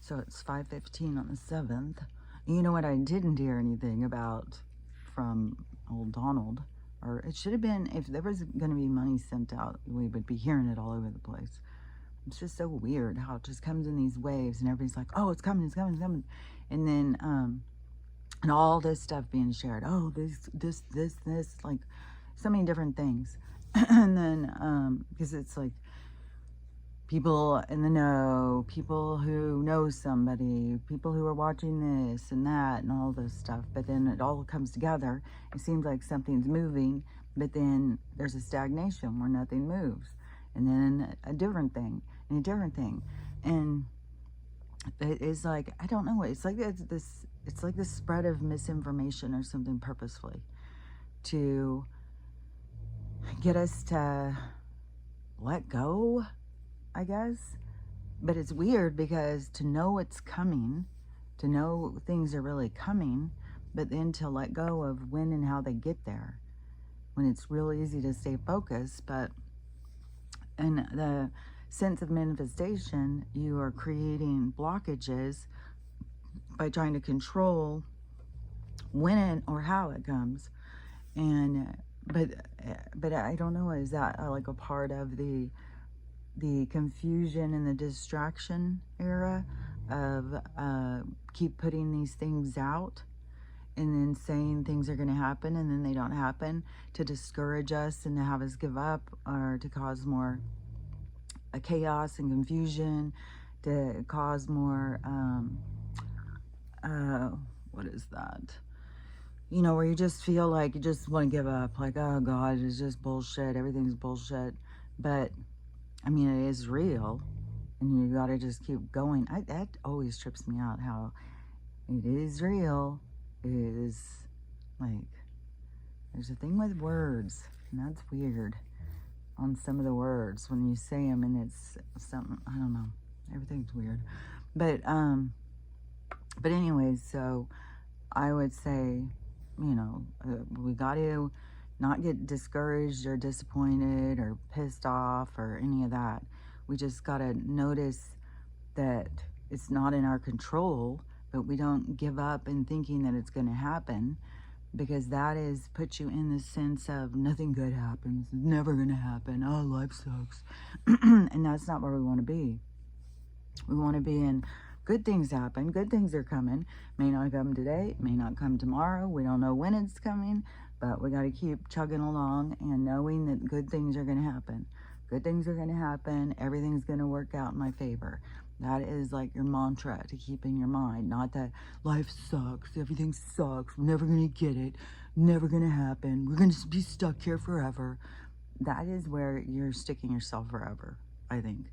So it's 5:15 on the 7th. You know what I didn't hear anything about from old Donald? Or it should have been, if there was going to be money sent out, we would be hearing it all over the place. It's just so weird how it just comes in these waves and everybody's like, oh, it's coming, it's coming, it's coming. And then, and all this stuff being shared. Oh, this, like so many different things. And then, because it's like, people in the know, people who know somebody, people who are watching this and that and all this stuff. But then it all comes together. It seems like something's moving, but then there's a stagnation where nothing moves. And then a different thing and a different thing. And it's like, I don't know, it's like it's like this spread of misinformation or something purposefully to get us to let go, I guess. But it's weird because to know it's coming, to know things are really coming, but then to let go of when and how they get there, when it's real easy to stay focused. But in the sense of manifestation, you are creating blockages by trying to control when or how it comes. And but I don't know, is that like a part of the confusion and the distraction era of keep putting these things out and then saying things are going to happen and then they don't happen, to discourage us and to have us give up, or to cause more chaos and confusion, to cause more what is that, you know, where you just feel like you just want to give up, like, oh God, it's just bullshit, everything's bullshit. But I mean, it is real, and you gotta just keep going. That always trips me out, how it is real. It is like, there's a thing with words, and that's weird on some of the words when you say them, and it's something, I don't know, everything's weird. But anyways, so I would say, you know, we got to not get discouraged or disappointed or pissed off or any of that. We just got to notice that it's not in our control, but we don't give up in thinking that it's going to happen, because that is puts you in the sense of nothing good happens, it's never going to happen, oh, life sucks. And that's not where we want to be. We want to be in good things happen, good things are coming, may not come today, may not come tomorrow, we don't know when it's coming, but we got to keep chugging along and knowing that good things are going to happen. Good things are going to happen. Everything's going to work out in my favor. That is like your mantra to keep in your mind. Not that life sucks, everything sucks, we're never going to get it, never going to happen, we're going to be stuck here forever. That is where you're sticking yourself forever, I think.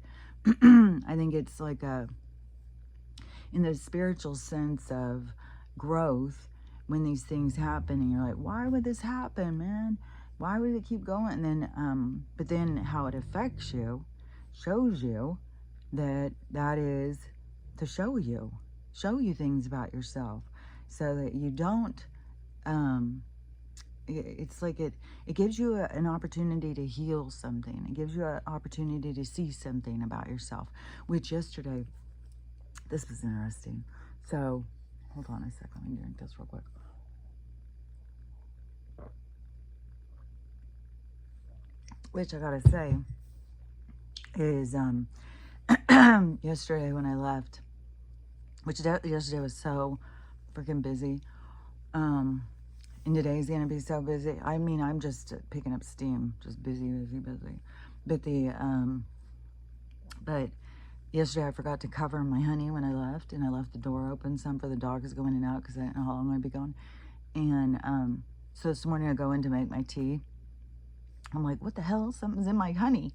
I think it's like in the spiritual sense of growth, when these things happen and you're like, why would this happen, man? Why would it keep going? And then, but then how it affects you shows you that that is to show you things about yourself, so that you don't, it's like it gives you an opportunity to heal something. It gives you an opportunity to see something about yourself, which yesterday, this was interesting. So, hold on a second, let me drink this real quick. Which I gotta say is, yesterday when I left, which yesterday was so freaking busy, and today's gonna be so busy. I mean, I'm just picking up steam, just busy. But but yesterday I forgot to cover my honey when I left, and I left the door open some for the dogs going in and out because I didn't know how long I'd be gone. And so this morning I go in to make my tea. I'm like, what the hell? Something's in my honey.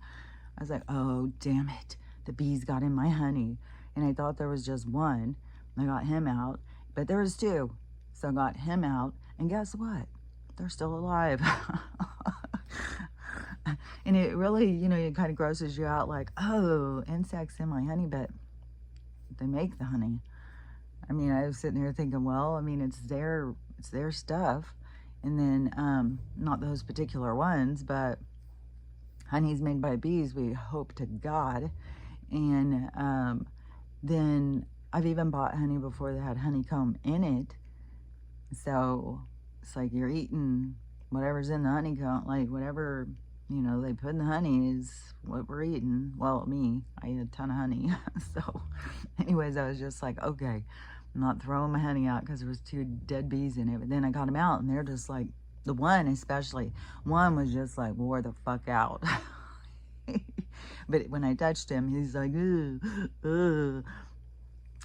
I was like, oh, damn it. The bees got in my honey. And I thought there was just one. I got him out, but there was two. So I got him out, and guess what? They're still alive. And it really, you know, it kind of grosses you out, like, oh, insects in my honey, but they make the honey. I mean, I was sitting here thinking, well, I mean, it's their stuff. And then, not those particular ones, but honey's made by bees, we hope to God. And then I've even bought honey before that had honeycomb in it. So it's like you're eating whatever's in the honeycomb, like whatever, you know, they put in the honey is what we're eating. Well, me, I eat a ton of honey. So anyways, I was just like, okay, I'm not throwing my honey out because there was 2 dead bees in it. But then I got them out and they're just like, the one especially, one was just like wore the fuck out. But when I touched him, he's like, ugh.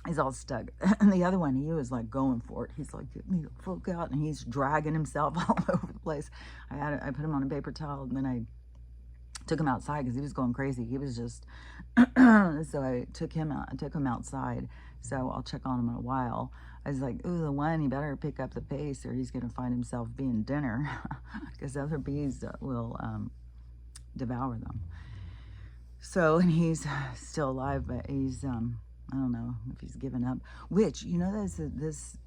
He's all stuck. And the other one, he was like going for it. He's like, get me the fuck out. And he's dragging himself all over the place. I put him on a paper towel, and then I took him outside because he was going crazy. He was just, so I took him out. I took him outside. So I'll check on him in a while. I was like, ooh, the one, he better pick up the pace or he's going to find himself being dinner because other bees will devour them. So, and he's still alive, but he's, I don't know if he's given up, which, you know, there's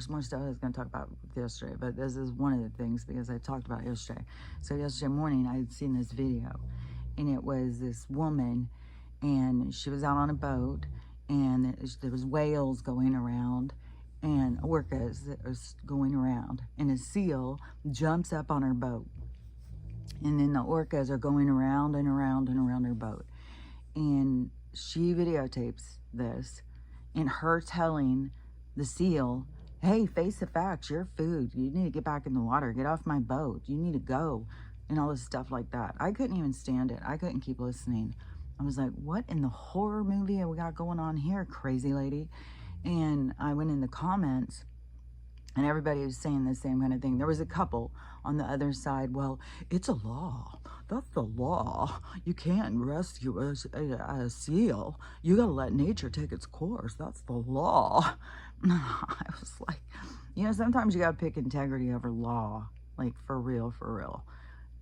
more stuff I was going to talk about yesterday, but this is one of the things because I talked about it yesterday. So yesterday morning, I had seen this video, and it was this woman, and she was out on a boat, and there was whales going around, and orcas that was going around, and a seal jumps up on her boat, and then the orcas are going around and around and around her boat. And she videotapes this and her telling the seal, hey, face the facts, you're food. You need to get back in the water. Get off my boat. You need to go. And all this stuff like that. I couldn't even stand it. I couldn't keep listening. I was like, what in the horror movie have we got going on here, crazy lady? And I went in the comments and everybody was saying the same kind of thing. There was a couple on the other side. Well, it's a law. That's the law. You can't rescue a seal. You got to let nature take its course. That's the law. I was like, you know, sometimes you got to pick integrity over law. Like, for real, for real.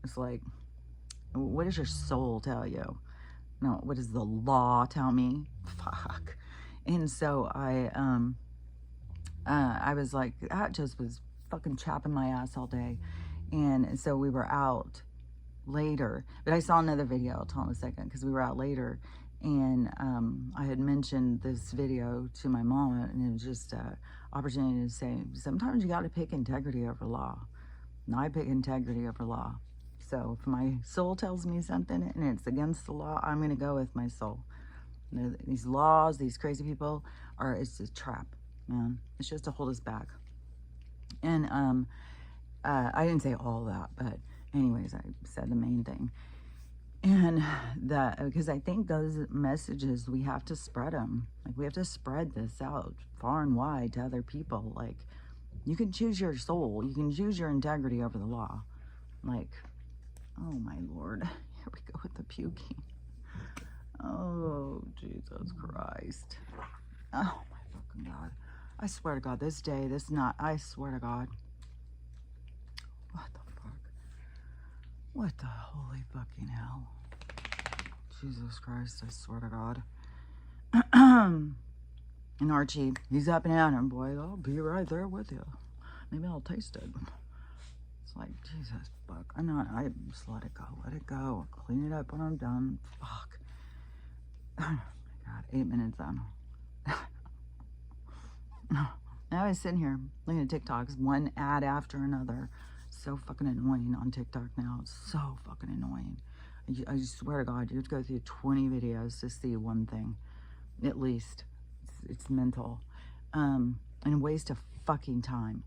It's like, what does your soul tell you? No, what does the law tell me? Fuck. And so I was like, that just was fucking chapping my ass all day. And so we were out later, but I saw another video, I'll tell in a second, because we were out later, and I had mentioned this video to my mom, and it was just an opportunity to say, sometimes you got to pick integrity over law. And I pick integrity over law. So if my soul tells me something and it's against the law, I'm going to go with my soul. These laws, these crazy people, it's a trap, man. It's just to hold us back. And I didn't say all that, but anyways, I said the main thing. And that, because I think those messages, we have to spread them. Like, we have to spread this out far and wide to other people. Like, you can choose your soul. You can choose your integrity over the law. Like, oh my Lord. Here we go with the puking. Oh, Jesus Christ. Oh my fucking God. I swear to God, this day, this night, I swear to God. What the fuck? What the holy fucking hell? Jesus Christ, I swear to God. And Archie, he's up and at him, boy. I'll be right there with you. Maybe I'll taste it. It's like, Jesus, fuck. I just let it go. Let it go. I'll clean it up when I'm done. Fuck. Oh my God, 8 minutes on. I was sitting here looking at TikToks, one ad after another. So fucking annoying on TikTok now. It's so fucking annoying. I swear to God, you have to go through 20 videos to see one thing. At least. It's mental. And a waste of fucking time.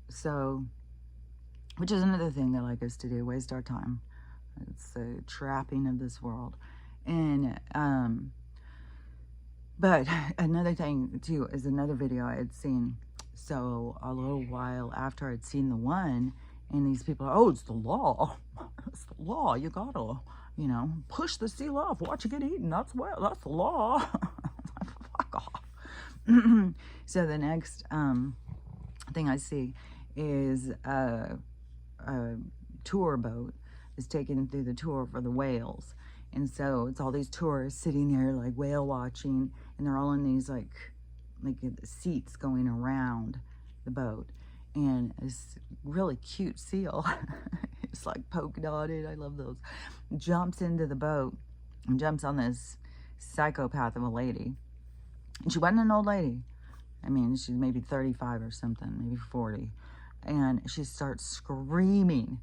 So, which is another thing they like us to do, waste our time. It's the trapping of this world. And, but another thing too is another video I had seen. So a little while after I'd seen the one, and these people, oh, it's the law. It's the law. You gotta, you know, push the seal off. Watch it get eaten. That's the law. Fuck off. So the next thing I see is a tour boat is taken through the tour for the whales. And so it's all these tourists sitting there like whale watching, and they're all in these like seats going around the boat. And this really cute seal, it's like polka dotted, I love those, jumps into the boat and jumps on this psychopath of a lady. And she wasn't an old lady. I mean, she's maybe 35 or something, maybe 40. And she starts screaming.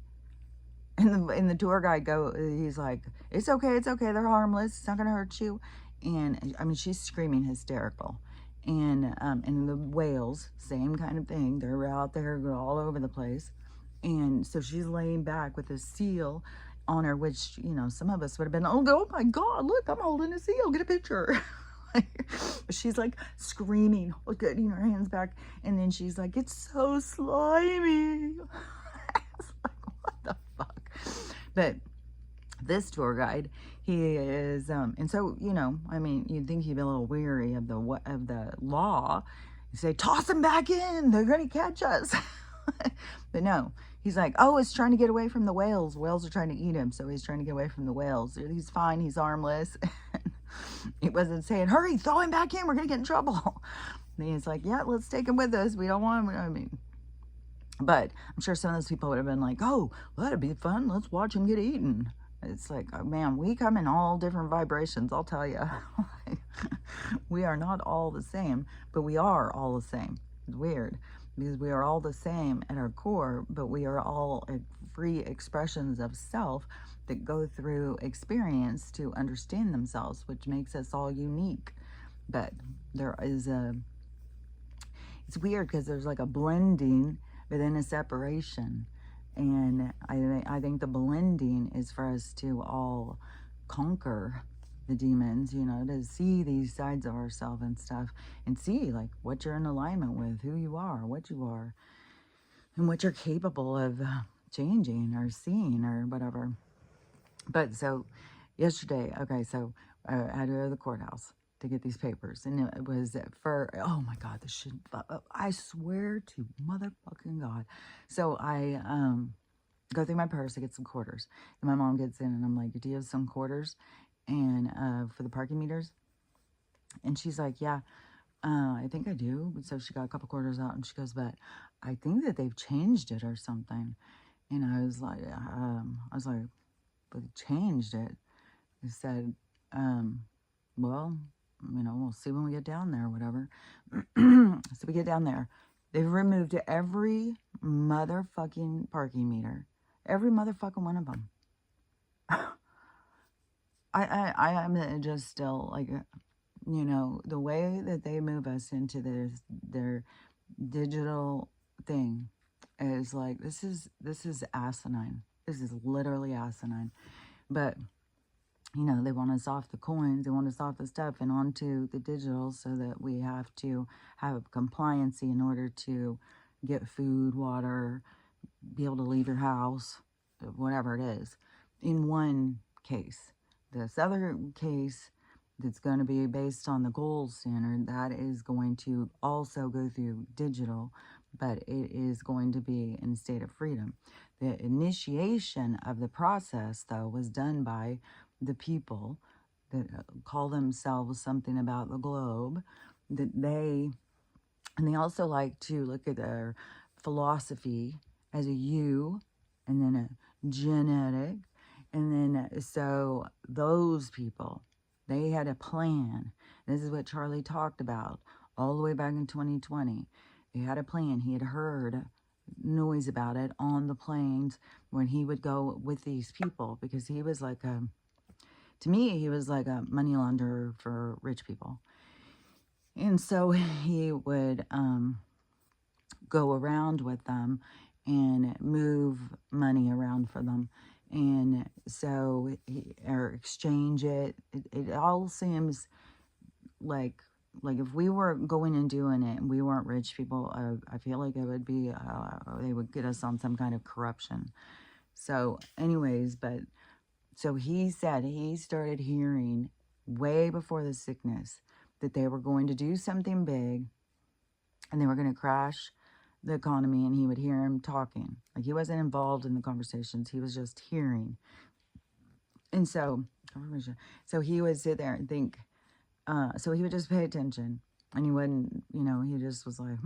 And the tour guide he's like, it's okay, they're harmless, it's not gonna hurt you. And I mean, she's screaming hysterical. And the whales, same kind of thing. They're out there all over the place. And so she's laying back with a seal on her, which, you know, some of us would have been, oh my God, look, I'm holding a seal, get a picture. She's like screaming, getting her hands back. And then she's like, it's so slimy. It's like, what the fuck? But this tour guide, he is, and so, you know, I mean, you'd think he'd be a little weary of the law. You say, toss them back in, they're gonna catch us. But no, he's like, oh, it's trying to get away from the whales. Whales are trying to eat him, so he's trying to get away from the whales. He's fine, he's harmless. He wasn't saying, hurry, throw him back in, we're gonna get in trouble. And he's like, yeah, let's take him with us. We don't want him, I mean. But I'm sure some of those people would have been like, oh, well, that'd be fun. Let's watch him get eaten. It's like, oh, man, we come in all different vibrations, I'll tell you. We are not all the same, but we are all the same. It's weird because we are all the same at our core, but we are all free expressions of self that go through experience to understand themselves, which makes us all unique. But there is it's weird because there's like a blending within a separation. And I think the blending is for us to all conquer the demons, you know, to see these sides of ourselves and stuff, and see like what you're in alignment with, who you are, what you are, and what you're capable of changing or seeing or whatever. But so yesterday, okay, so I had to go to the courthouse to get these papers, and it was for, oh my God, this shit, I swear to motherfucking God. So I go through my purse to get some quarters, and my mom gets in, and I'm like, do you have some quarters and for the parking meters? And she's like, yeah, I think I do. So she got a couple quarters out, and she goes, but I think that they've changed it or something. And I was like, but they changed it. They said, well, you know, we'll see when we get down there or whatever. So we get down there. They've removed every motherfucking parking meter. Every motherfucking one of them. I am just still like, you know, the way that they move us into their digital thing is like, this is asinine. This is literally asinine. But you know, they want us off the coins, they want us off the stuff and onto the digital, so that we have to have compliancy in order to get food, water, be able to leave your house, whatever it is, in one case. This other case that's going to be based on the gold standard, that is going to also go through digital, but it is going to be in a state of freedom. The initiation of the process, though, was done by the people that call themselves something about the globe, that they also like to look at their philosophy as a U and then a genetic. And then so those people, they had a plan. This is what Charlie talked about all the way back in 2020. They had a plan. He had heard noise about it on the planes when he would go with these people, because he was like to me, he was like a money launderer for rich people. And so he would go around with them and move money around for them. And so, or exchange it. It all seems like if we were going and doing it and we weren't rich people, I feel like it would be, they would get us on some kind of corruption. So anyways, but so he said he started hearing way before the sickness that they were going to do something big and they were going to crash the economy, and he would hear him talking. Like, he wasn't involved in the conversations. He was just hearing. And so he would sit there and think, so he would just pay attention, and he wouldn't, you know, he just was like,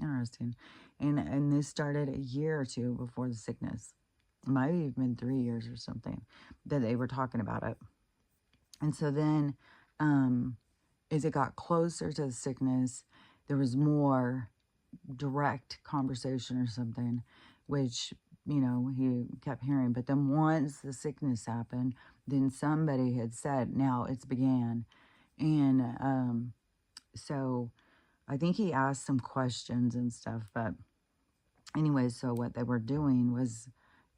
interesting. And this started a year or two before the sickness. It might have even been 3 years or something that they were talking about it. And so then as it got closer to the sickness, there was more direct conversation or something, which, he kept hearing. But then once the sickness happened, then somebody had said, now it's began. And so I think he asked some questions and stuff. But anyway, so what they were doing was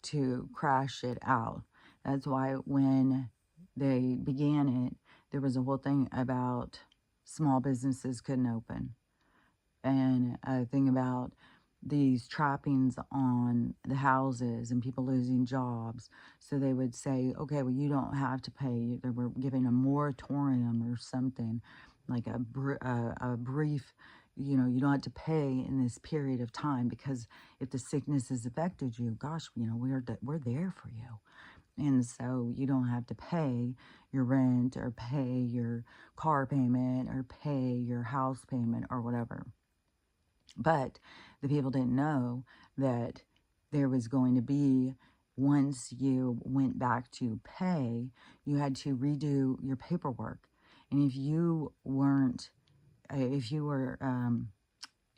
to crash it out. That's why when they began it, there was a whole thing about small businesses couldn't open, and a thing about these trappings on the houses and people losing jobs. So they would say, okay, well, you don't have to pay. They were giving a moratorium or something, like a brief, you don't have to pay in this period of time, because if the sickness has affected you, gosh, we're there for you. And so you don't have to pay your rent or pay your car payment or pay your house payment or whatever. But the people didn't know that there was going to be, once you went back to pay, you had to redo your paperwork. And if you weren't, if you were,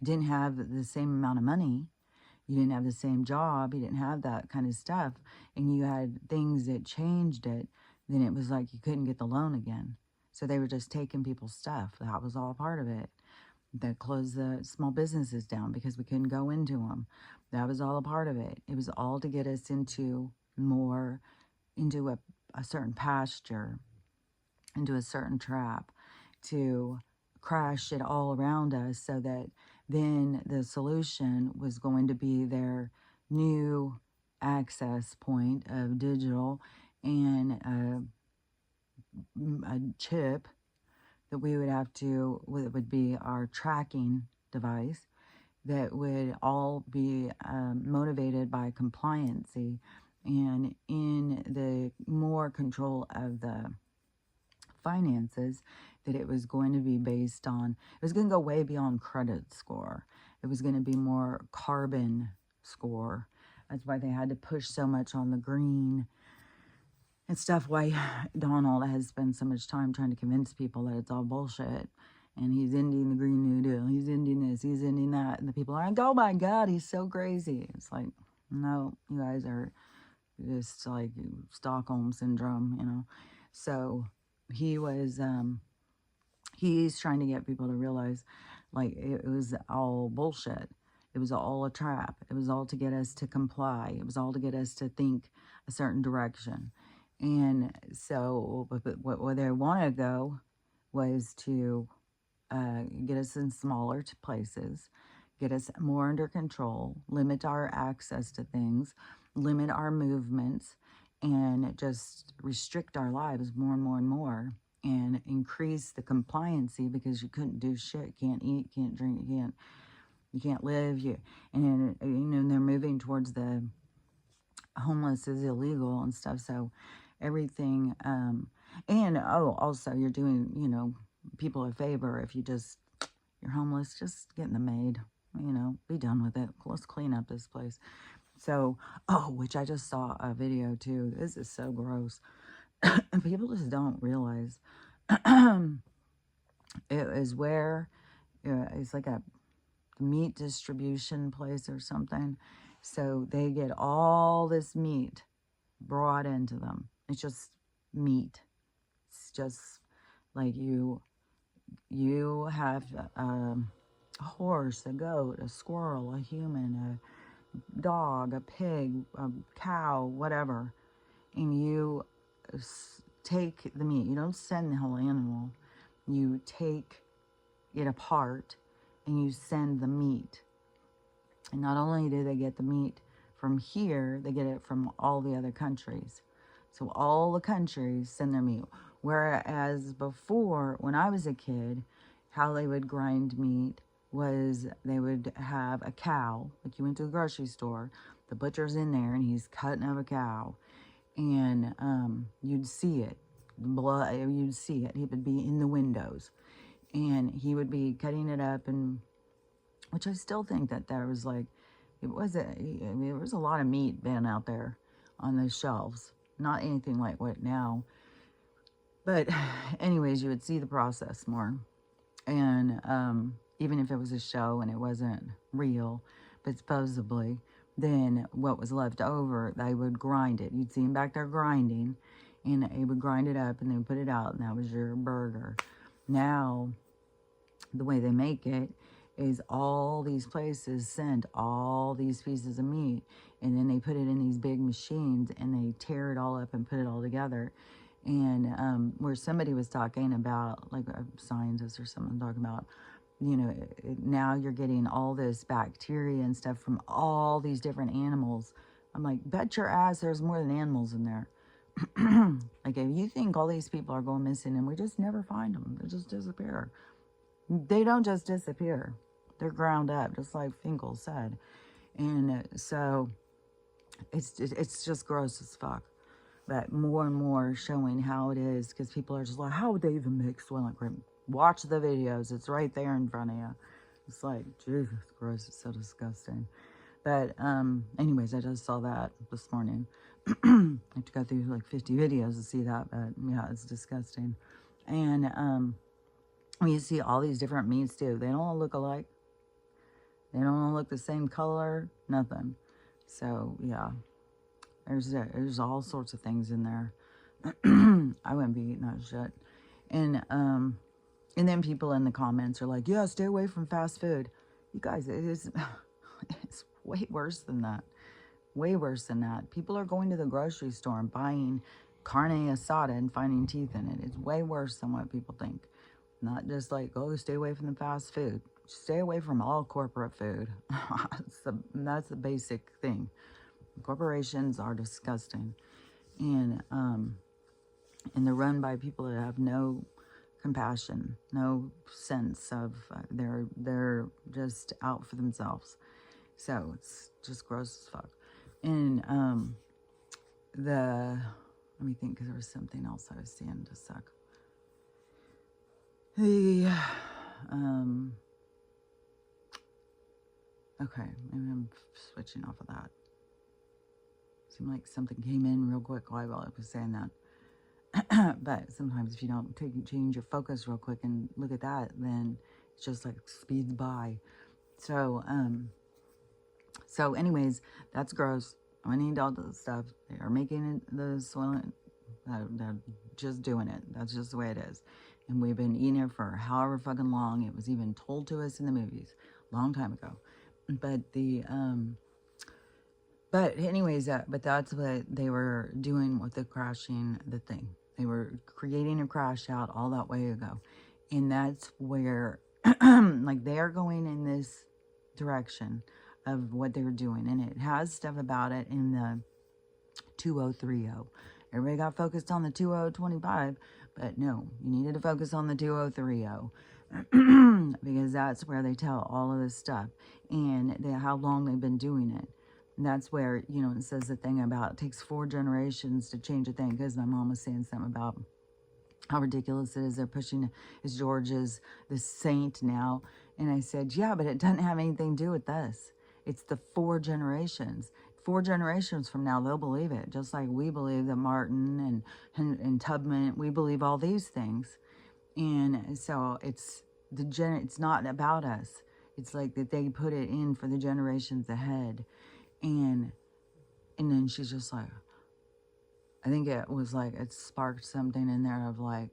didn't have the same amount of money, you didn't have the same job, you didn't have that kind of stuff, and you had things that changed it, then it was like you couldn't get the loan again. So they were just taking people's stuff. That was all part of it. That closed the small businesses down because we couldn't go into them. That was all a part of it. It was all to get us into a certain pasture, into a certain trap, to crash it all around us, so that then the solution was going to be their new access point of digital and a chip that we would have to, it would be our tracking device, that would all be motivated by compliancy and in the more control of the finances, that it was going to be based on, it was going to go way beyond credit score. It was going to be more carbon score. That's why they had to push so much on the green and stuff. Why Donald has spent so much time trying to convince people that it's all bullshit. And he's ending the Green New Deal. He's ending this. He's ending that. And the people are like, oh my God, he's so crazy. It's like, no, you guys are just like Stockholm Syndrome, So he was, he's trying to get people to realize, like, it was all bullshit. It was all a trap. It was all to get us to comply. It was all to get us to think a certain direction. And so what they wanted to go was to get us in smaller places, get us more under control, limit our access to things, limit our movements, and just restrict our lives more and more and more, and increase the compliancy, because you couldn't do shit, can't eat, can't drink, you can't live, and they're moving towards the homeless is illegal and stuff. So everything, and also you're doing, people a favor if you're homeless, just get in the maid, be done with it. Let's clean up this place. So, which I just saw a video too. This is so gross. And people just don't realize it is where it's like a meat distribution place or something. So they get all this meat brought into them. It's just meat. It's just like you have a horse, a goat, a squirrel, a human, a dog, a pig, a cow, whatever, and you take the meat. You don't send the whole animal. You take it apart and you send the meat. And not only do they get the meat from here, they get it from all the other countries. So all the countries send their meat. Whereas before, when I was a kid, how they would grind meat was they would have a cow. Like you went to the grocery store, the butcher's in there and he's cutting up a cow. And you'd see it. Blood, you'd see it. He would be in the windows. And he would be cutting it up, and which I still think that there was like, there was a lot of meat been out there on those shelves. Not anything like what now But anyways, you would see the process more. And even if it was a show and it wasn't real, but supposedly, then what was left over, they would grind it. You'd see them back there grinding, and they would grind it up and they would put it out, and that was your burger. Now, the way they make it is all these places send all these pieces of meat, and then they put it in these big machines and they tear it all up and put it all together. And where somebody was talking about, like a scientist or someone talking about, you know, now you're getting all this bacteria and stuff from all these different animals. I'm like, bet your ass there's more than animals in there. Like, if you think all these people are going missing and we just never find them, they just disappear. They don't just disappear. They're ground up, just like Finkel said. And so it's just gross as fuck. But more and more showing how it is, because people are just like, how would they even mix one? Like, watch the videos. It's right there in front of you. It's like, Jesus Christ, it's so disgusting. But anyways, I just saw that this morning. I have to go through like 50 videos to see that, but yeah, it's disgusting. And you see all these different meats too. They don't all look alike. They don't all look the same color. Nothing. So yeah, there's all sorts of things in there. I wouldn't be eating that shit. And then people in the comments are like, yeah, stay away from fast food. You guys, it's way worse than that. Way worse than that. People are going to the grocery store and buying carne asada and finding teeth in it. It's way worse than what people think. Not just like, oh, stay away from the fast food. Stay away from all corporate food. That's the basic thing. Corporations are disgusting. And they're run by people that have no compassion, no sense of, they're just out for themselves. So it's just gross as fuck. And let me think, because there was something else I was seeing. Just a sec. Okay, maybe I'm switching off of that. Seemed like something came in real quick while I was saying that. But sometimes if you don't change your focus real quick and look at that, then it's just like speeds by. So anyways, that's gross. I need all the stuff. They are making it the soil. They're just doing it. That's just the way it is. And we've been eating it for however fucking long. It was even told to us in the movies a long time ago. But but anyways, but that's what they were doing with the crashing the thing. They were creating a crash out all that way ago. And that's where, like, they are going in this direction of what they were doing. And it has stuff about it in the 2030. Everybody got focused on the 2025, but no, you needed to focus on the 2030. Because that's where they tell all of this stuff and how long they've been doing it. And that's where, you know, it says the thing about it takes 4 generations to change a thing, because my mom was saying something about how ridiculous it is. They're pushing as George is the saint now. And I said, yeah, but it doesn't have anything to do with this. It's the 4 generations. 4 generations from now, they'll believe it. Just like we believe that Martin and Tubman, we believe all these things. And so it's not about us. It's like that they put it in for the generations ahead. And then she's just like, I think it was like, it sparked something in there of like,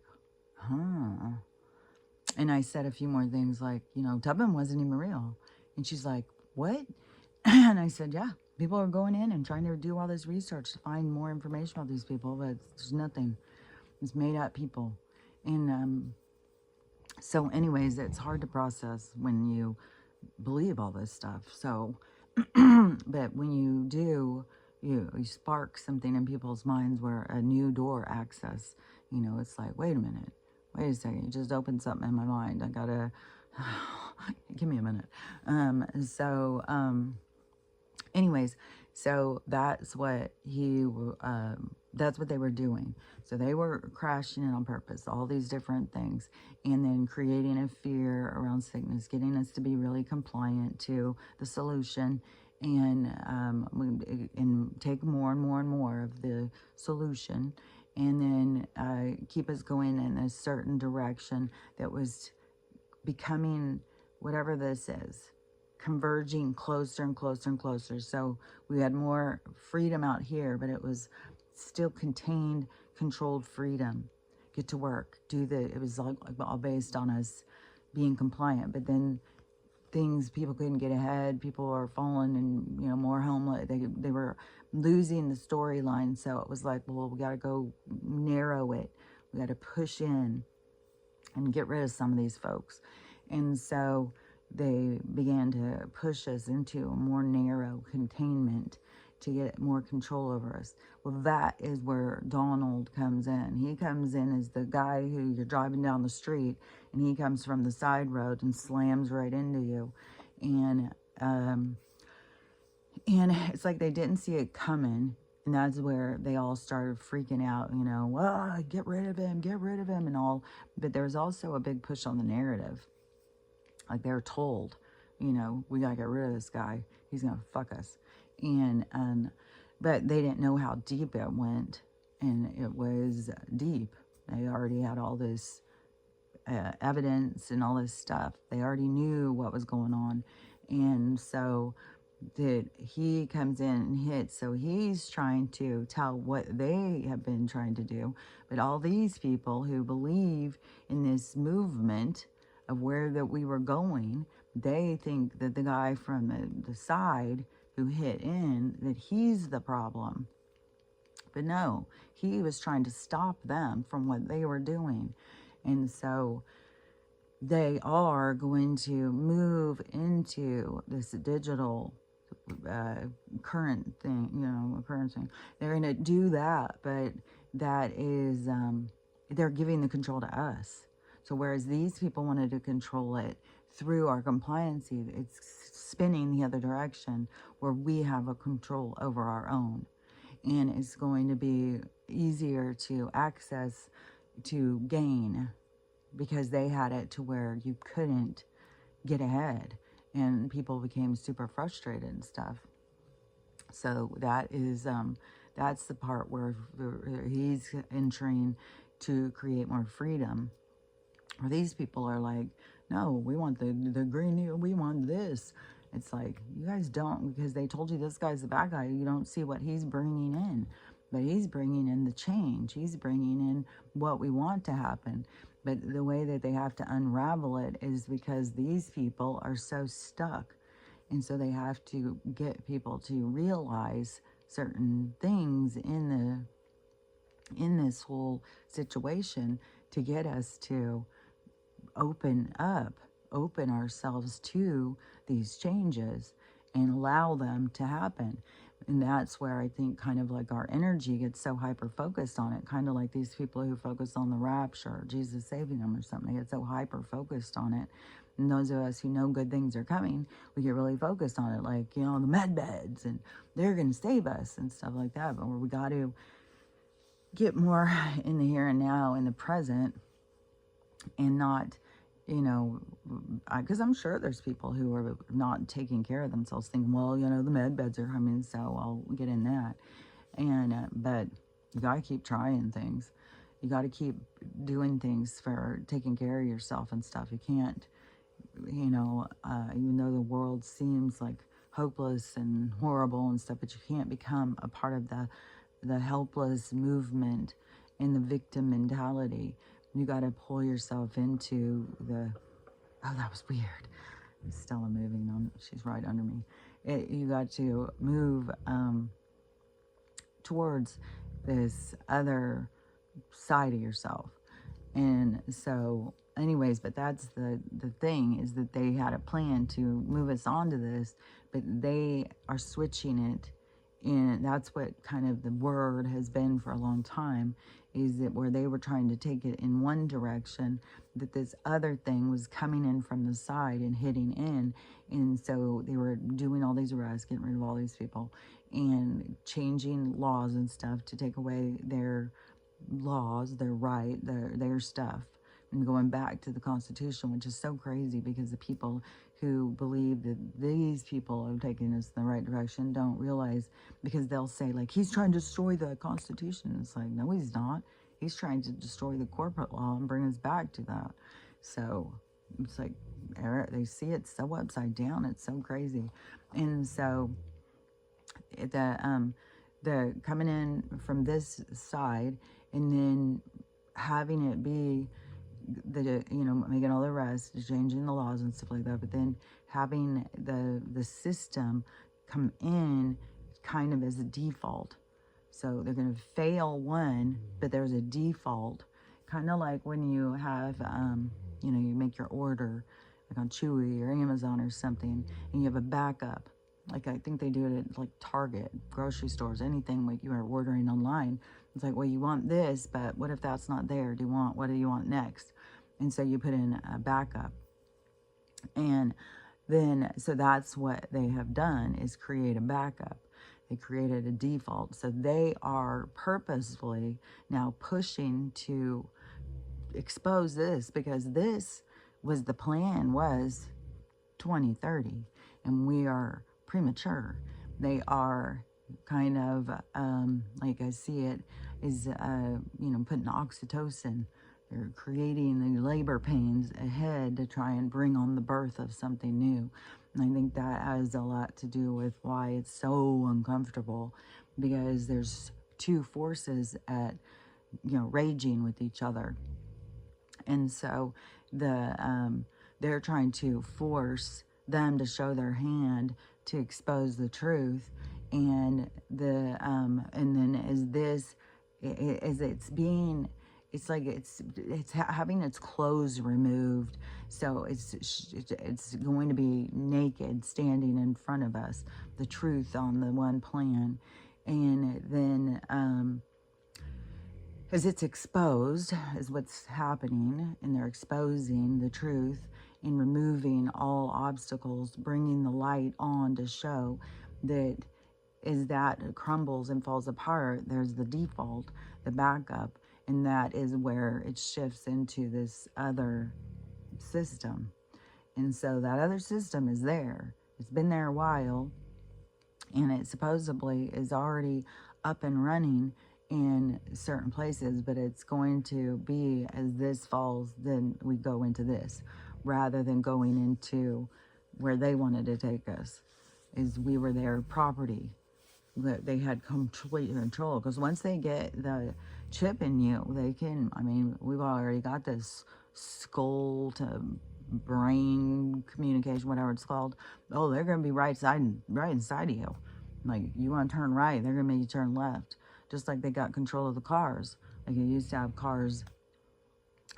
huh. And I said a few more things like, you know, Tubman wasn't even real. And she's like, what? And I said, yeah, people are going in and trying to do all this research to find more information about these people, but there's nothing. It's made up people. And so anyways, it's hard to process when you believe all this stuff. So, but when you do, you spark something in people's minds where a new door access, you know, it's like, wait a minute, wait a second, you just opened something in my mind. I gotta, give me a minute. Anyways, so that's what that's what they were doing. So they were crashing it on purpose, all these different things, and then creating a fear around sickness, getting us to be really compliant to the solution, and take more and more and more of the solution, and then keep us going in a certain direction that was becoming whatever this is, converging closer and closer and closer. So we had more freedom out here, but it was still contained, controlled freedom. Get to work, it was like all based on us being compliant. But then people couldn't get ahead. People are falling and, more homeless. They were losing the storyline. So it was like, well, we got to go narrow it. We got to push in and get rid of some of these folks. And so they began to push us into a more narrow containment to get more control over us. Well, that is where Donald comes in. He comes in as the guy who you're driving down the street, and he comes from the side road and slams right into you. And it's like they didn't see it coming. And that's where they all started freaking out, get rid of him and all. But there was also a big push on the narrative. Like they were told, we got to get rid of this guy. He's going to fuck us. But they didn't know how deep it went. And it was deep. They already had all this evidence and all this stuff. They already knew what was going on. And so that he comes in and hits. So he's trying to tell what they have been trying to do. But all these people who believe in this movement of where that we were going, they think that the guy from the side who hit in, that he's the problem. But no, he was trying to stop them from what they were doing. And so they are going to move into this digital current thing, current thing. They're going to do that, but that is, they're giving the control to us. So whereas these people wanted to control it through our compliancy, it's spinning the other direction where we have a control over our own. And it's going to be easier to access, to gain, because they had it to where you couldn't get ahead. And people became super frustrated and stuff. So that is, that's the part where he's entering to create more freedom. Where these people are like, no, we want the Green New, we want this. It's like, you guys don't, because they told you this guy's the bad guy. You don't see what he's bringing in. But he's bringing in the change. He's bringing in what we want to happen. But the way that they have to unravel it is because these people are so stuck. And so they have to get people to realize certain things in this whole situation to get us to open ourselves to these changes and allow them to happen. And that's where I think kind of like our energy gets so hyper focused on it, kind of like these people who focus on the rapture, Jesus saving them or something. They get so hyper focused on it. And those of us who know good things are coming, we get really focused on it, like, the med beds and they're going to save us and stuff like that. But where we got to get more in the here and now, in the present, and not, because I'm sure there's people who are not taking care of themselves, thinking, well, the med beds are coming, so I'll get in that. And but you got to keep trying things. You got to keep doing things for taking care of yourself and stuff. You can't, even though the world seems like hopeless and horrible and stuff, but you can't become a part of the helpless movement and the victim mentality. You got to pull yourself into oh, that was weird. Stella moving on. She's right under me. You got to move towards this other side of yourself. And so anyways, but that's the thing, is that they had a plan to move us onto this, but they are switching it. And that's what kind of the word has been for a long time, is that where they were trying to take it in one direction, that this other thing was coming in from the side and hitting in. And so they were doing all these arrests, getting rid of all these people, and changing laws and stuff to take away their laws, their right, their stuff and going back to the Constitution, which is so crazy because the people who believe that these people are taking us in the right direction don't realize, because they'll say, like, he's trying to destroy the Constitution. It's like, no, he's not. He's trying to destroy the corporate law and bring us back to that. So it's like, they see it so upside down. It's so crazy. And so the coming in from this side and then having it be the, you know, making all the rest, changing the laws and stuff like that, but then having the system come in kind of as a default. So they're going to fail one, but there's a default, kind of like when you have, you know, you make your order like on Chewy or Amazon or something, and you have a backup. Like, I think they do it at like Target, grocery stores, anything like you are ordering online. It's like, well, you want this, but what if that's not there? What do you want next? And so you put in a backup. And then, so that's what they have done, is create a backup. They created a default. So they are purposefully now pushing to expose this, because this was the plan, was 2030, and we are premature. They are kind of, like I see it, is, you know, putting oxytocin. They're creating the labor pains ahead to try and bring on the birth of something new. And I think that has a lot to do with why it's so uncomfortable, because there's two forces at, you know, raging with each other. And so they're trying to force them to show their hand to expose the truth. And and then it's like it's having its clothes removed, so it's going to be naked, standing in front of us, the truth on the one plan. And then as it's exposed, is what's happening, and they're exposing the truth and removing all obstacles, bringing the light on to show that as that crumbles and falls apart, there's the default, the backup, and that is where it shifts into this other system. And so that other system is there. It's been there a while, and it supposedly is already up and running in certain places, but it's going to be, as this falls, then we go into this, rather than going into where they wanted to take us, is we were their property, that they had complete control. Because once they get the chip in you, they can, I mean, we've already got this skull to brain communication, whatever it's called. Oh, they're going to be right inside of you. Like, you want to turn right, they're going to make you turn left. Just like they got control of the cars. Like, they used to have cars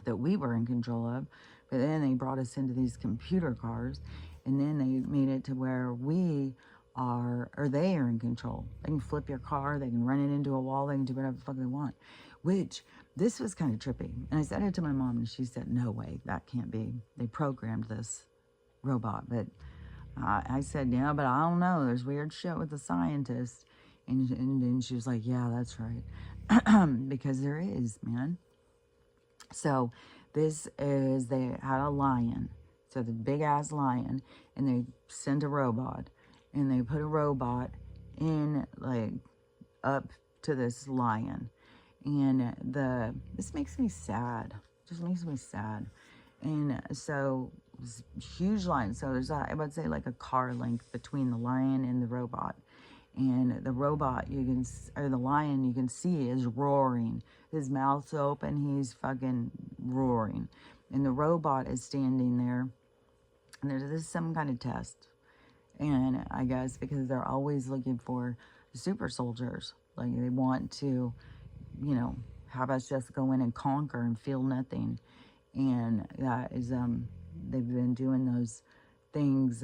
that we were in control of, but then they brought us into these computer cars, and then they made it to where we are, or they are in control. They can flip your car, they can run it into a wall, they can do whatever the fuck they want. Which, this was kind of trippy. And I said it to my mom, and she said, no way, that can't be. They programmed this robot. But I said, yeah, but I don't know. There's weird shit with the scientists. And then she was like, yeah, that's right. Because there is, man. So this is, they had a lion. So the big ass lion, and they sent a robot, and they put a robot in, like, up to this lion. And this makes me sad. Just makes me sad. And so huge lion. So there's I would say like a car length between the lion and the robot. And the robot, the lion, you can see is roaring. His mouth's open, he's fucking roaring. And the robot is standing there. And there's some kind of test. And I guess because they're always looking for super soldiers. Like, they want to, you know, have us just go in and conquer and feel nothing. And that is, they've been doing those things,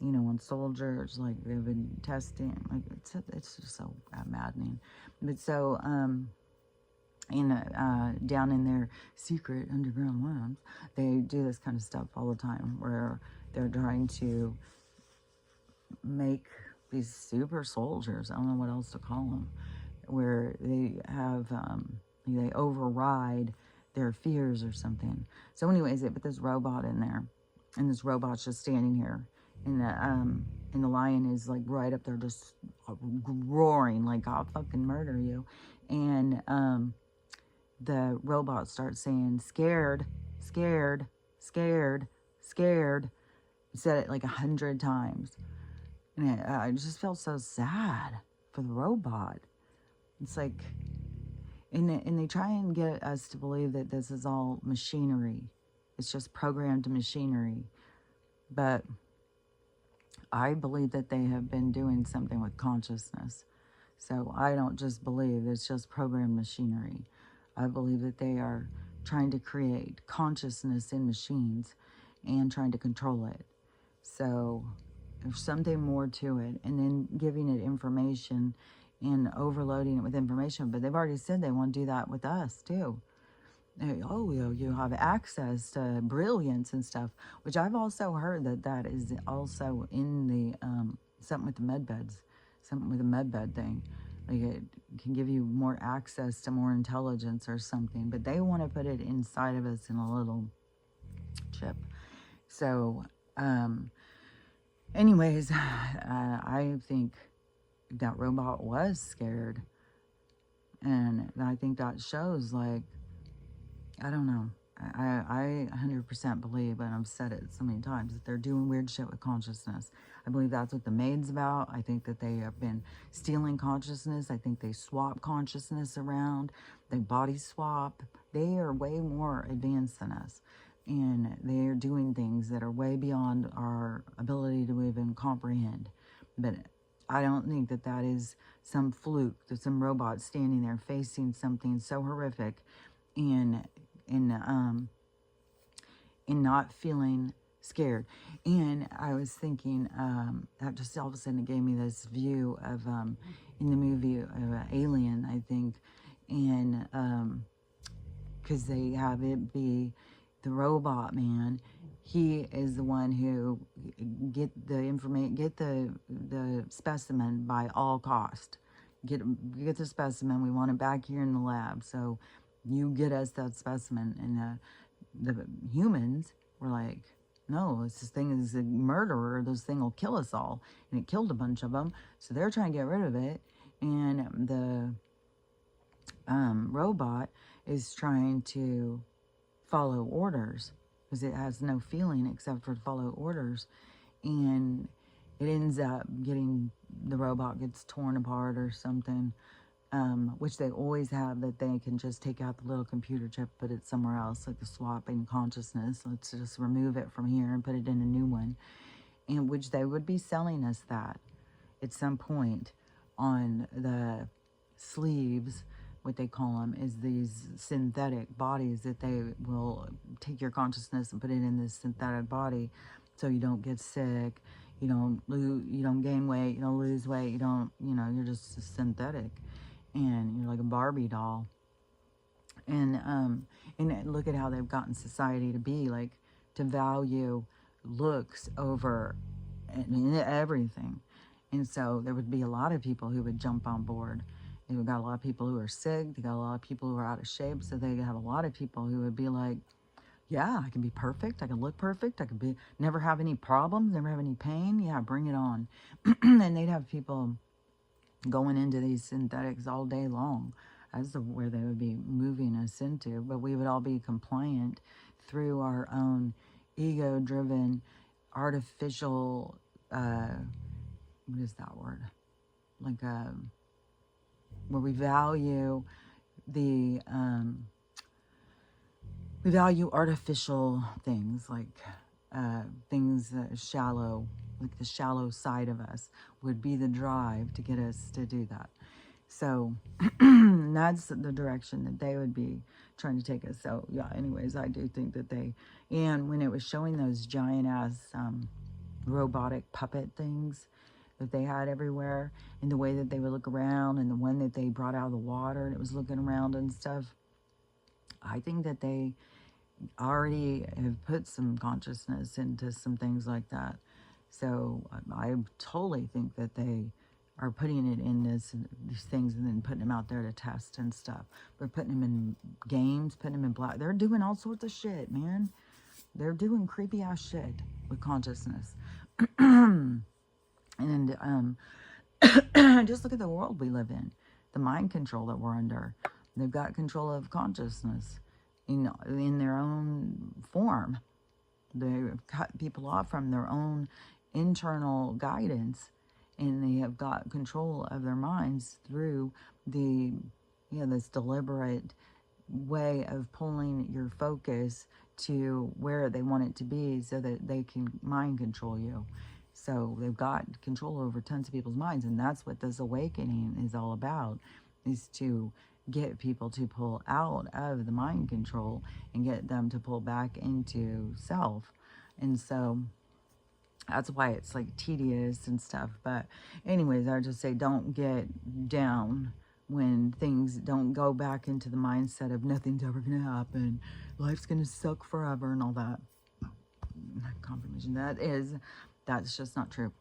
you know, on soldiers, like they've been testing, like it's just so maddening. But so, down in their secret underground labs, they do this kind of stuff all the time, where they're trying to make these super soldiers, I don't know what else to call them, where they have, they override their fears or something. So anyways, they put this robot in there, and this robot's just standing here, and the lion is like right up there, just roaring like, I'll fucking murder you. And the robot starts saying, scared, scared, scared, scared. Said it like 100 times. And I just felt so sad for the robot. It's like, and they try and get us to believe that this is all machinery. It's just programmed machinery. But I believe that they have been doing something with consciousness. So I don't just believe it's just programmed machinery. I believe that they are trying to create consciousness in machines and trying to control it. So there's something more to it. And then giving it information and overloading it with information. But they've already said they want to do that with us too. Oh, you have access to brilliance and stuff, which I've also heard that is also in the something with the med beds, something with the med bed thing. Like it can give you more access to more intelligence or something, but they want to put it inside of us in a little chip. So, anyways, I think that robot was scared, and I think that shows, like, I don't know. I 100% believe, and I've said it so many times, that they're doing weird shit with consciousness. I believe that's what the maid's about. I think that they have been stealing consciousness. I think they swap consciousness around. They body swap. They are way more advanced than us. And they are doing things that are way beyond our ability to even comprehend. But I don't think that that is some fluke, that some robot standing there facing something so horrific and not feeling scared. And I was thinking, that just all of a sudden it gave me this view of, in the movie Alien, I think, and, because they have it be the robot man. He is the one who get the information, get the specimen by all cost. Get the specimen. We want it back here in the lab. So you get us that specimen. And the humans were like, no, this thing is a murderer. This thing will kill us all. And it killed a bunch of them. So they're trying to get rid of it. And the robot is trying to follow orders, because it has no feeling except for follow orders. And it ends up getting, the robot gets torn apart or something, which they always have, that they can just take out the little computer chip, put it somewhere else, like the swapping consciousness. Let's just remove it from here and put it in a new one. And which they would be selling us that at some point on the sleeves. What they call them is these synthetic bodies that they will take your consciousness and put it in this synthetic body, so you don't get sick, you don't gain weight, you don't lose weight, you're just synthetic, and you're like a Barbie doll. And look at how they've gotten society to be, like, to value looks over everything. And so there would be a lot of people who would jump on board. They've got a lot of people who are sick. They got a lot of people who are out of shape. So they have a lot of people who would be like, yeah, I can be perfect. I can look perfect. I can never have any problems, never have any pain. Yeah, bring it on. And they'd have people going into these synthetics all day long. That's where they would be moving us into. But we would all be compliant through our own ego-driven, artificial, what is that word? Like, where we value we value artificial things, like things shallow, like the shallow side of us would be the drive to get us to do that. So that's the direction that they would be trying to take us. So yeah, anyways, I do think that and when it was showing those giant ass robotic puppet things that they had everywhere, and the way that they would look around, and the one that they brought out of the water and it was looking around and stuff, I think that they already have put some consciousness into some things like that. So I totally think that they are putting it in these things and then putting them out there to test and stuff. They're putting them in games, putting them in black. They're doing all sorts of shit, man. They're doing creepy ass shit with consciousness. And just look at the world we live in, the mind control that we're under. They've got control of consciousness in their own form. They cut people off from their own internal guidance, and they have got control of their minds through the, this deliberate way of pulling your focus to where they want it to be so that they can mind control you. So they've got control over tons of people's minds, and that's what this awakening is all about, is to get people to pull out of the mind control and get them to pull back into self. And so that's why it's like tedious and stuff. But anyways, I just say don't get down when things don't go back into the mindset of nothing's ever going to happen, life's going to suck forever and all that. Confirmation. That's just not true.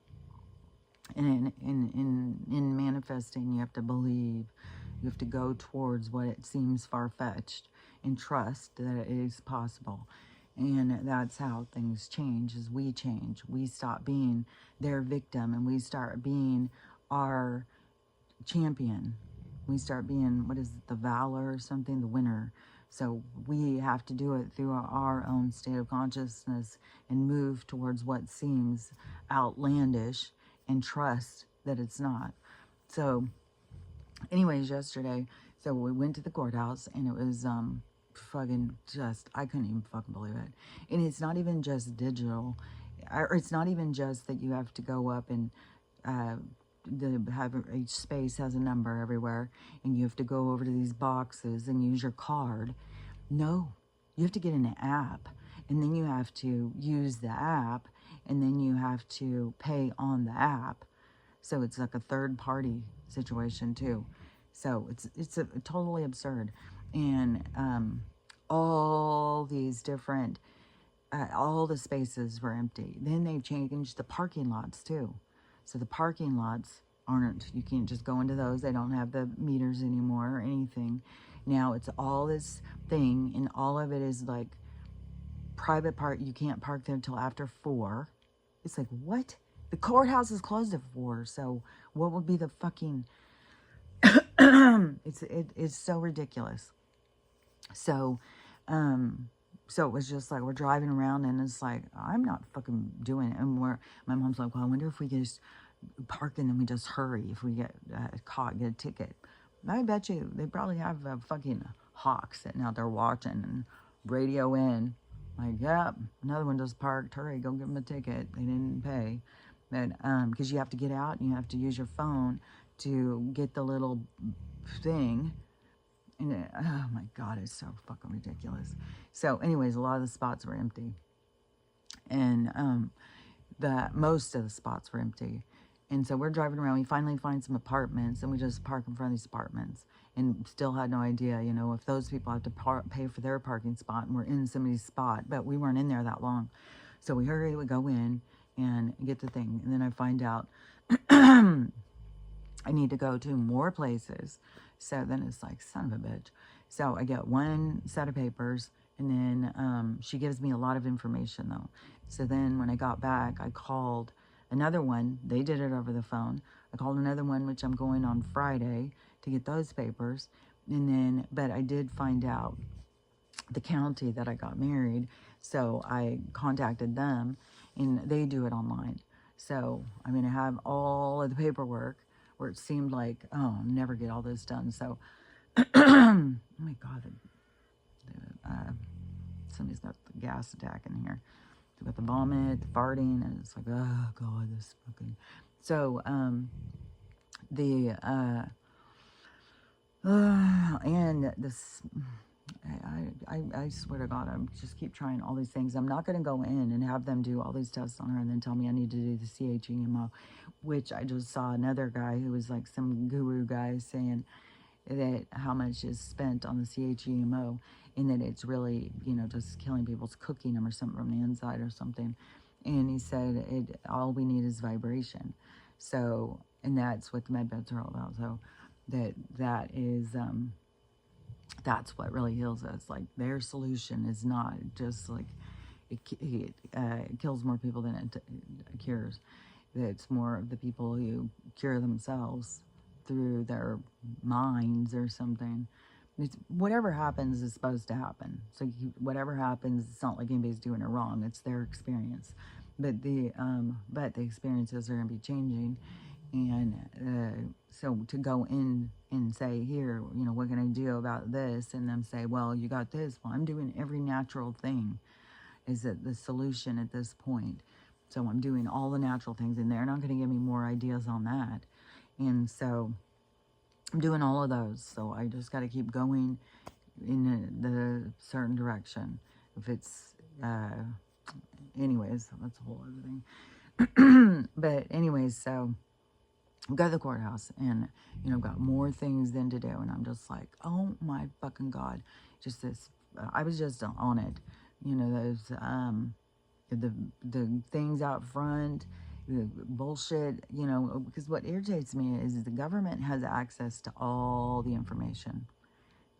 And in manifesting, you have to believe. You have to go towards what it seems far-fetched and trust that it is possible. And that's how things change, is we change. We stop being their victim and we start being our champion. We start being, what is it, the valor or something, the winner. So we have to do it through our own state of consciousness and move towards what seems outlandish and trust that it's not. So anyways, yesterday, so we went to the courthouse and it was fucking just, I couldn't even fucking believe it. And it's not even just digital, or it's not even just that you have to go up and each space has a number everywhere, and you have to go over to these boxes and use your card. No, you have to get an app, and then you have to use the app, and then you have to pay on the app. So it's like a third party situation too. So it's totally absurd. And all these different, all the spaces were empty. Then they've changed the parking lots too. So the parking lots aren't, you can't just go into those. They don't have the meters anymore or anything. Now it's all this thing, and all of it is like private park. You can't park there until after 4. It's like, what? The courthouse is closed at 4. So what would be the fucking, it's so ridiculous. So, so it was just like, we're driving around and it's like, I'm not fucking doing it. And my mom's like, well, I wonder if we could just park and then we just hurry if we get caught, get a ticket. I bet you they probably have a fucking hawk sitting out there watching and radio in. Like, yep, another one just parked. Hurry, go give them a ticket. They didn't pay. But, because you have to get out and you have to use your phone to get the little thing. And oh my God, it's so fucking ridiculous. So anyways, a lot of the spots were empty. And most of the spots were empty. And so we're driving around. We finally find some apartments, and we just park in front of these apartments. And still had no idea, if those people have to pay for their parking spot, and we're in somebody's spot. But we weren't in there that long. So we hurry, we go in and get the thing. And then I find out I need to go to more places. So then it's like, son of a bitch. So I get one set of papers, and then she gives me a lot of information though. So then when I got back, I called another one. They did it over the phone. I called another one, which I'm going on Friday to get those papers. And then, but I did find out the county that I got married. So I contacted them, and they do it online. So I'm going to have all of the paperwork, where it seemed like, oh, I'll never get all this done. So, oh my God, somebody's got the gas attack in here. They got the vomit, the farting, and it's like, oh God, this fucking. So, and this, I swear to God, I just keep trying all these things. I'm not going to go in and have them do all these tests on her and then tell me I need to do the CHEMO, which I just saw another guy who was like some guru guy saying that how much is spent on the CHEMO, and that it's really, just killing people. It's cooking them or something from the inside or something. And he said all we need is vibration. So And that's what the med beds are all about. So that is that's what really heals us. Like their solution is not just like it kills more people than it cures. It's more of the people who cure themselves through their minds or something. Whatever happens is supposed to happen. So whatever happens, it's not like anybody's doing it wrong. It's their experience, but the experiences are going to be changing, and so to go in and say, here, what can I do about this, and them say, well, you got this. Well, I'm doing every natural thing. Is it the solution at this point? So I'm doing all the natural things, and they're not going to give me more ideas on that. And so I'm doing all of those. So I just got to keep going in the certain direction. If it's, anyways, that's a whole other thing. But anyways, so go to the courthouse, and got more things than to do, and I'm just like, oh my fucking God, just this. I was just on it, those the things out front, the bullshit, because what irritates me is the government has access to all the information,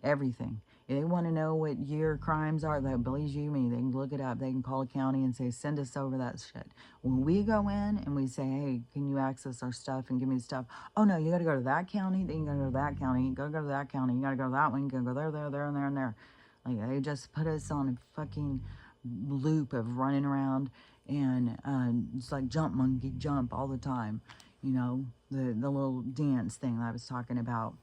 everything. If they want to know what your crimes are, they believe you me, they can look it up. They can call a county and say, send us over that shit. When we go in and we say, hey, can you access our stuff and give me the stuff? Oh no, you got to go to that county. Then you got to go to that county. You got to go to that county. You got to go to that one. You got to go there, there, there, and there, and there. Like they just put us on a fucking loop of running around, and it's like jump monkey jump all the time. The little dance thing that I was talking about,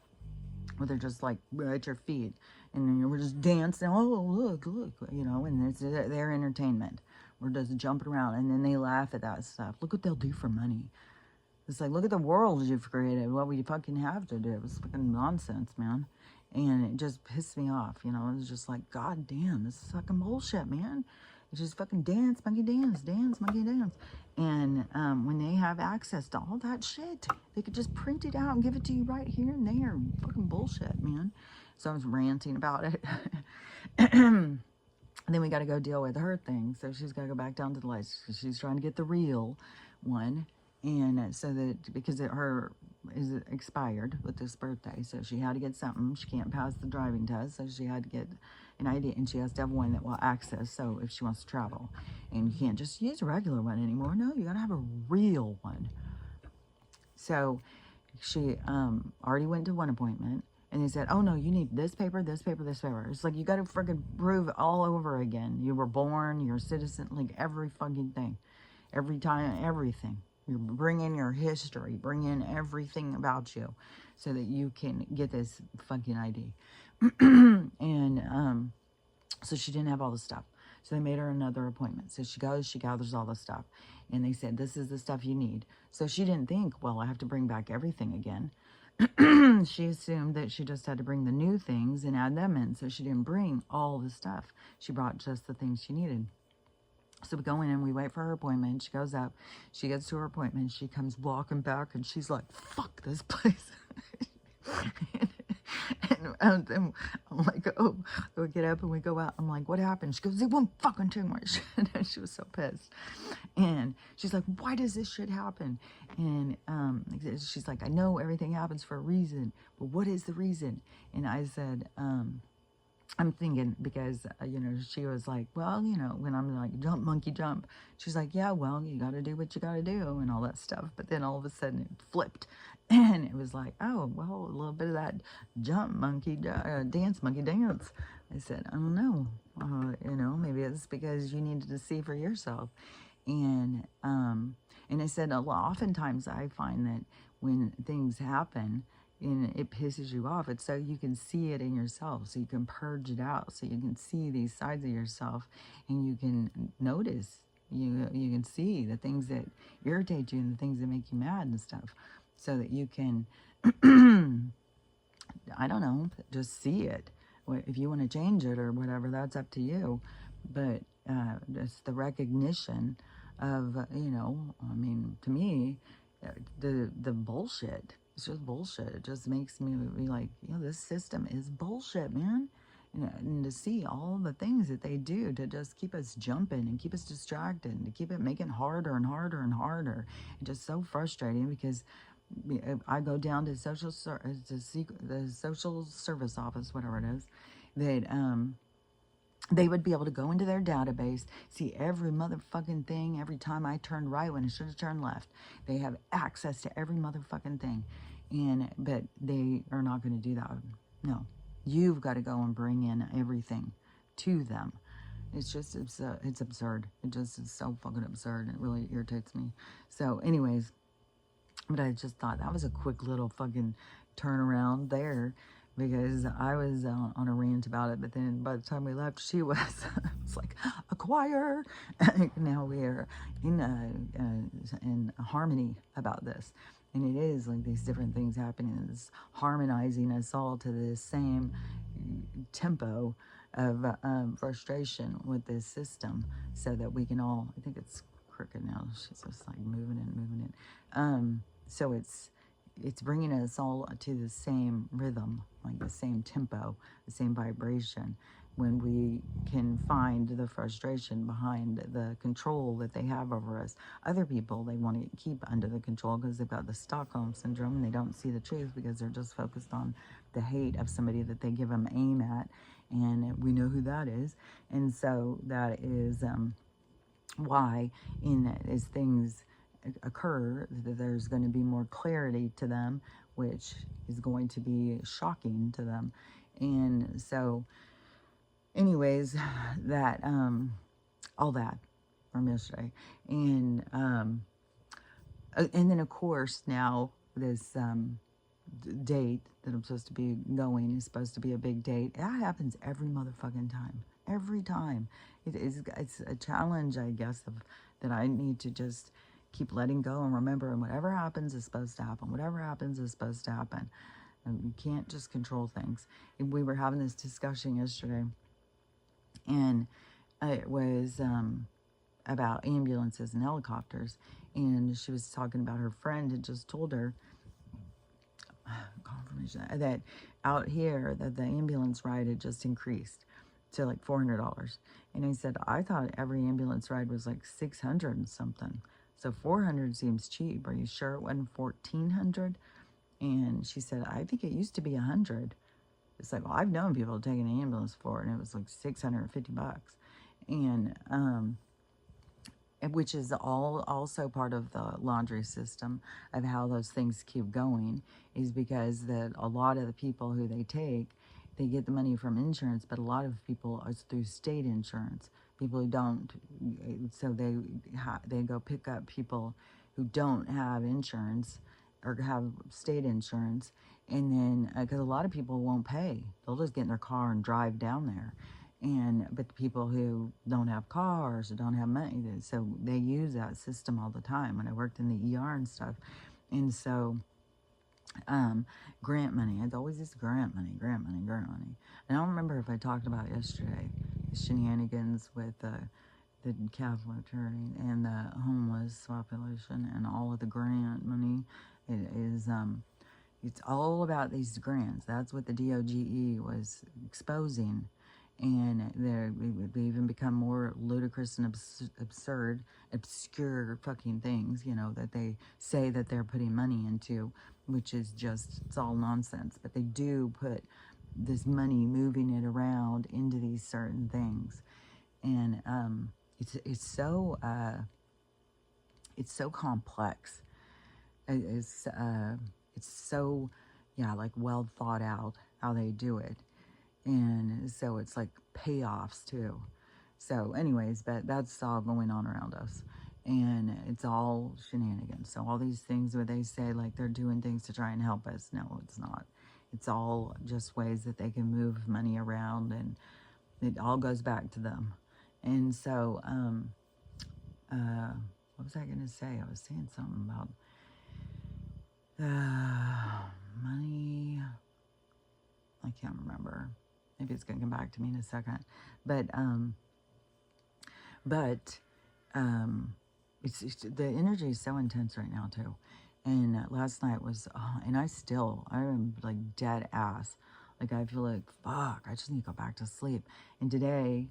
where they're just like at your feet, and then we're just dancing. Oh, look, and it's their entertainment. We're just jumping around, and then they laugh at that stuff. Look what they'll do for money. It's like, look at the world you've created. What we fucking have to do. It's fucking nonsense, man. And it just pissed me off, It's just like, God damn, this is fucking bullshit, man. It's just fucking dance, monkey dance, dance, monkey dance. And when they have access to all that shit, they could just print it out and give it to you right here and there. Fucking bullshit, man. So I was ranting about it. And then we got to go deal with her thing. So she's got to go back down to the lights. She's trying to get the real one. And so that, because her is expired with this birthday, so she had to get something. She can't pass the driving test, so she had to get an ID, and she has to have one that will access, so if she wants to travel. And you can't just use a regular one anymore. No, you gotta have a real one. So she already went to one appointment, and they said, oh no, you need this paper, this paper, this paper. It's like, you gotta freaking prove all over again. You were born, you're a citizen, like every fucking thing. Every time, everything. You bring in your history, bring in everything about you, so that you can get this fucking ID. And so she didn't have all the stuff. So they made her another appointment. So she goes, she gathers all the stuff. And they said, this is the stuff you need. So she didn't think, well, I have to bring back everything again. She assumed that she just had to bring the new things and add them in. So she didn't bring all the stuff. She brought just the things she needed. So we go in and we wait for her appointment. She goes up. She gets to her appointment. She comes walking back, and she's like, fuck this place. and then I'm like, oh, we get up and we go out. I'm like, what happened? She goes, it won't fucking too much. And she was so pissed. And she's like, why does this shit happen? And she's like, I know everything happens for a reason, but what is the reason? And I said, I'm thinking, because, she was like, well, when I'm like, jump, monkey, jump. She's like, yeah, well, you got to do what you got to do and all that stuff. But then all of a sudden it flipped. And it was like, oh, well, a little bit of that jump, monkey, dance, monkey, dance. I said, I don't know. Maybe it's because you needed to see for yourself. And I said, oftentimes I find that when things happen, and it pisses you off, it's so you can see it in yourself, so you can purge it out, so you can see these sides of yourself, and you can notice, you can see the things that irritate you and the things that make you mad and stuff, so that you can I don't know, just see it. If you want to change it or whatever, that's up to you. But just the recognition of, to me, the bullshit. It's just bullshit. It just makes me be like, this system is bullshit, man. And to see all the things that they do to just keep us jumping and keep us distracted and to keep it making harder and harder and harder. And just so frustrating, because I go down to the social service office, whatever it is, that they would be able to go into their database, see every motherfucking thing every time I turned right when I should have turned left. They have access to every motherfucking thing. But they are not going to do that. No. You've got to go and bring in everything to them. It's just, it's absurd. It just is so fucking absurd. It really irritates me. So anyways, but I just thought that was a quick little fucking turnaround there, because I was on a rant about it, but then by the time we left, she was. It's like a choir. Now we are in harmony about this. And it is like these different things happening. It's harmonizing us all to the same tempo of frustration with this system, so that we can all, I think it's crooked now. She's just like moving it. So it's bringing us all to the same rhythm, like the same tempo, the same vibration, when we can find the frustration behind the control that they have over us. Other people, they want to keep under the control because they've got the Stockholm syndrome, and they don't see the truth because they're just focused on the hate of somebody that they give them aim at, and we know who that is. And so that is why, as things occur, that there's going to be more clarity to them, which is going to be shocking to them. And so anyways, that all that from yesterday. And then of course now this date that I'm supposed to be going is supposed to be a big date. That happens every motherfucking time. Every time. It's a challenge, I guess, that I need to just keep letting go and remember, and whatever happens is supposed to happen. Whatever happens is supposed to happen. And you can't just control things. And we were having this discussion yesterday, and it was about ambulances and helicopters. And she was talking about her friend had just told her, confirmation, that out here that the ambulance ride had just increased to like $400. And I said, I thought every ambulance ride was like 600 and something. So 400 seems cheap. Are you sure it wasn't 1,400? And she said, I think it used to be 100. It's like, well, I've known people taking an ambulance for it, and it was like $650. And which is also part of the laundry system of how those things keep going, is because that a lot of the people who they get the money from insurance, but a lot of people are through state insurance. People who don't, so they go pick up people who don't have insurance or have state insurance, and then because a lot of people won't pay, they'll just get in their car and drive down there. But the people who don't have cars or don't have money, so they use that system all the time. When I worked in the ER and stuff, and so grant money. It's always this grant money. And I don't remember if I talked about yesterday the shenanigans with the Catholic Church and the homeless population and all of the grant money. It is it's all about these grants. That's what the DOGE was exposing. And they even become more ludicrous and absurd, obscure fucking things, that they say that they're putting money into, which is just, it's all nonsense. But they do put this money, moving it around into these certain things. And it's so complex. It's so, yeah, like well thought out how they do it. And so it's like payoffs too. So anyways, but that's all going on around us. And it's all shenanigans. So all these things where they say like they're doing things to try and help us. No, it's not. It's all just ways that they can move money around, and it all goes back to them. And so, what was I going to say? I was saying something about money. I can't remember. Maybe it's going to come back to me in a second. But it's the energy is so intense right now too. And last night was, and I am like dead ass. Like I feel like, fuck, I just need to go back to sleep. And today,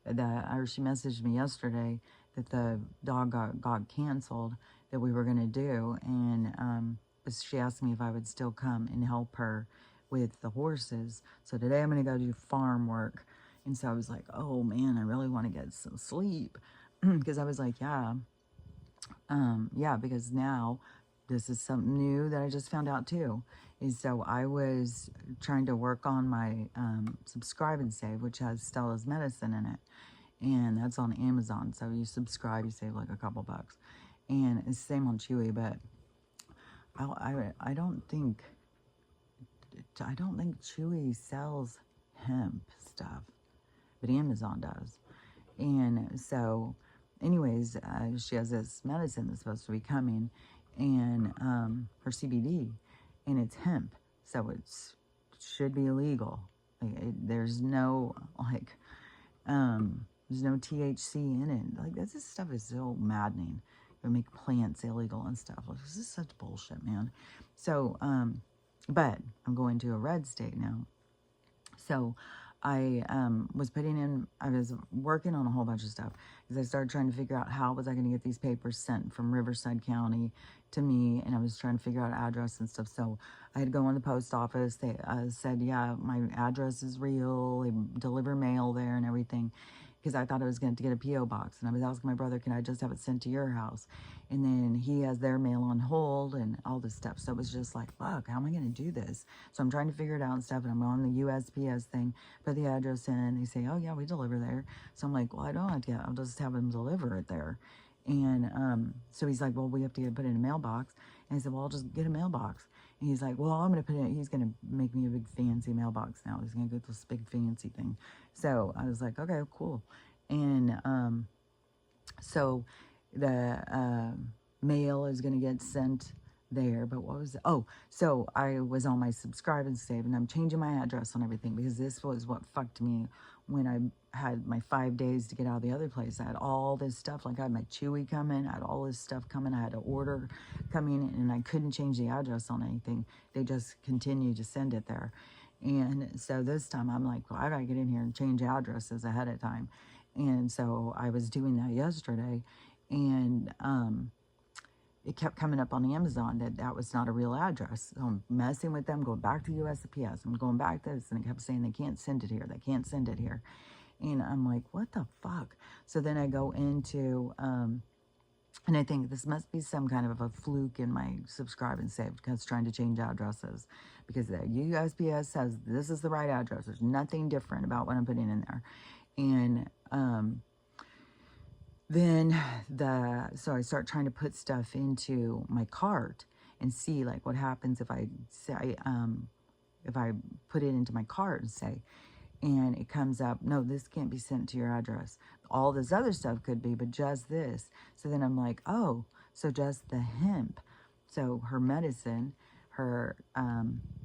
she messaged me yesterday that the dog got canceled that we were going to do. And she asked me if I would still come and help her with the horses. So today I'm going to go do farm work. And so I was like, oh man, I really want to get some sleep. Because I was like, yeah, because now this is something new that I just found out too. Is so I was trying to work on my subscribe and save, which has Stella's medicine in it. And that's on Amazon. So you subscribe, you save like a couple bucks. And it's the same on Chewy, but I don't think Chewy sells hemp stuff, but Amazon does. And so, anyways, she has this medicine that's supposed to be coming, and her CBD, and it's hemp, so it's should be illegal. Like there's no there's no THC in it. Like this stuff is so maddening. They make plants illegal and stuff. Like, this is such bullshit, man. So, but I'm going to a red state now. So I was I was working on a whole bunch of stuff because I started trying to figure out how was I going to get these papers sent from Riverside County to me, and I was trying to figure out address and stuff. So I had to go in the post office. They said, yeah, my address is real. They deliver mail there and everything, because I thought I was going to get a P.O. box. And I was asking my brother, can I just have it sent to your house? And then he has their mail on hold and all this stuff. So it was just like, fuck, how am I going to do this? So I'm trying to figure it out and stuff. And I'm on the USPS thing, put the address in, and they say, oh, yeah, we deliver there. So I'm like, well, I don't have to, I'll just have them deliver it there. And so he's like, well, we have to put it in a mailbox. And I said, well, I'll just get a mailbox. And he's like, well, I'm going to put it, he's going to make me a big fancy mailbox now. He's going to get this big fancy thing. So I was like, okay, cool. And so the mail is going to get sent there. But what was it? Oh, so I was on my subscribe and save, and I'm changing my address on everything because this was what fucked me when I had my 5 days to get out of the other place. I had all this stuff, like I had my Chewy coming, I had all this stuff coming, I had an order coming, and I couldn't change the address on anything. They just continued to send it there. And so this time I'm like, well, I gotta get in here and change addresses ahead of time. And so I was doing that yesterday, and it kept coming up on Amazon that was not a real address. So I'm messing with them, going back to USPS. I'm going back to this, and it kept saying they can't send it here. They can't send it here. And I'm like, what the fuck? So then I go into, and I think this must be some kind of a fluke in my subscribe and save because trying to change addresses. Because the USPS says this is the right address. There's nothing different about what I'm putting in there. And then so I start trying to put stuff into my cart and see like what happens if I say, if I put it into my cart and say, and it comes up, no, this can't be sent to your address. All this other stuff could be, but just this. So then I'm like, oh, so just the hemp. So her medicine, her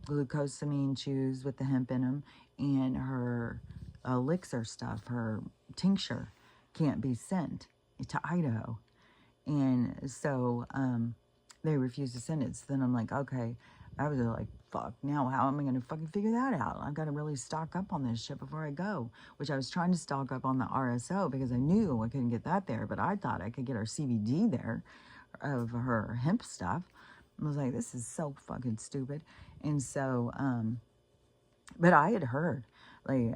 glucosamine chews with the hemp in them, and her elixir stuff, her tincture, can't be sent to Idaho. And so they refused to send it. So then I'm like, okay. I was like, fuck, now how am I going to fucking figure that out? I've got to really stock up on this shit before I go, which I was trying to stock up on the RSO because I knew I couldn't get that there, but I thought I could get our CBD there of her hemp stuff. I was like, this is so fucking stupid. And so, but I had heard, like,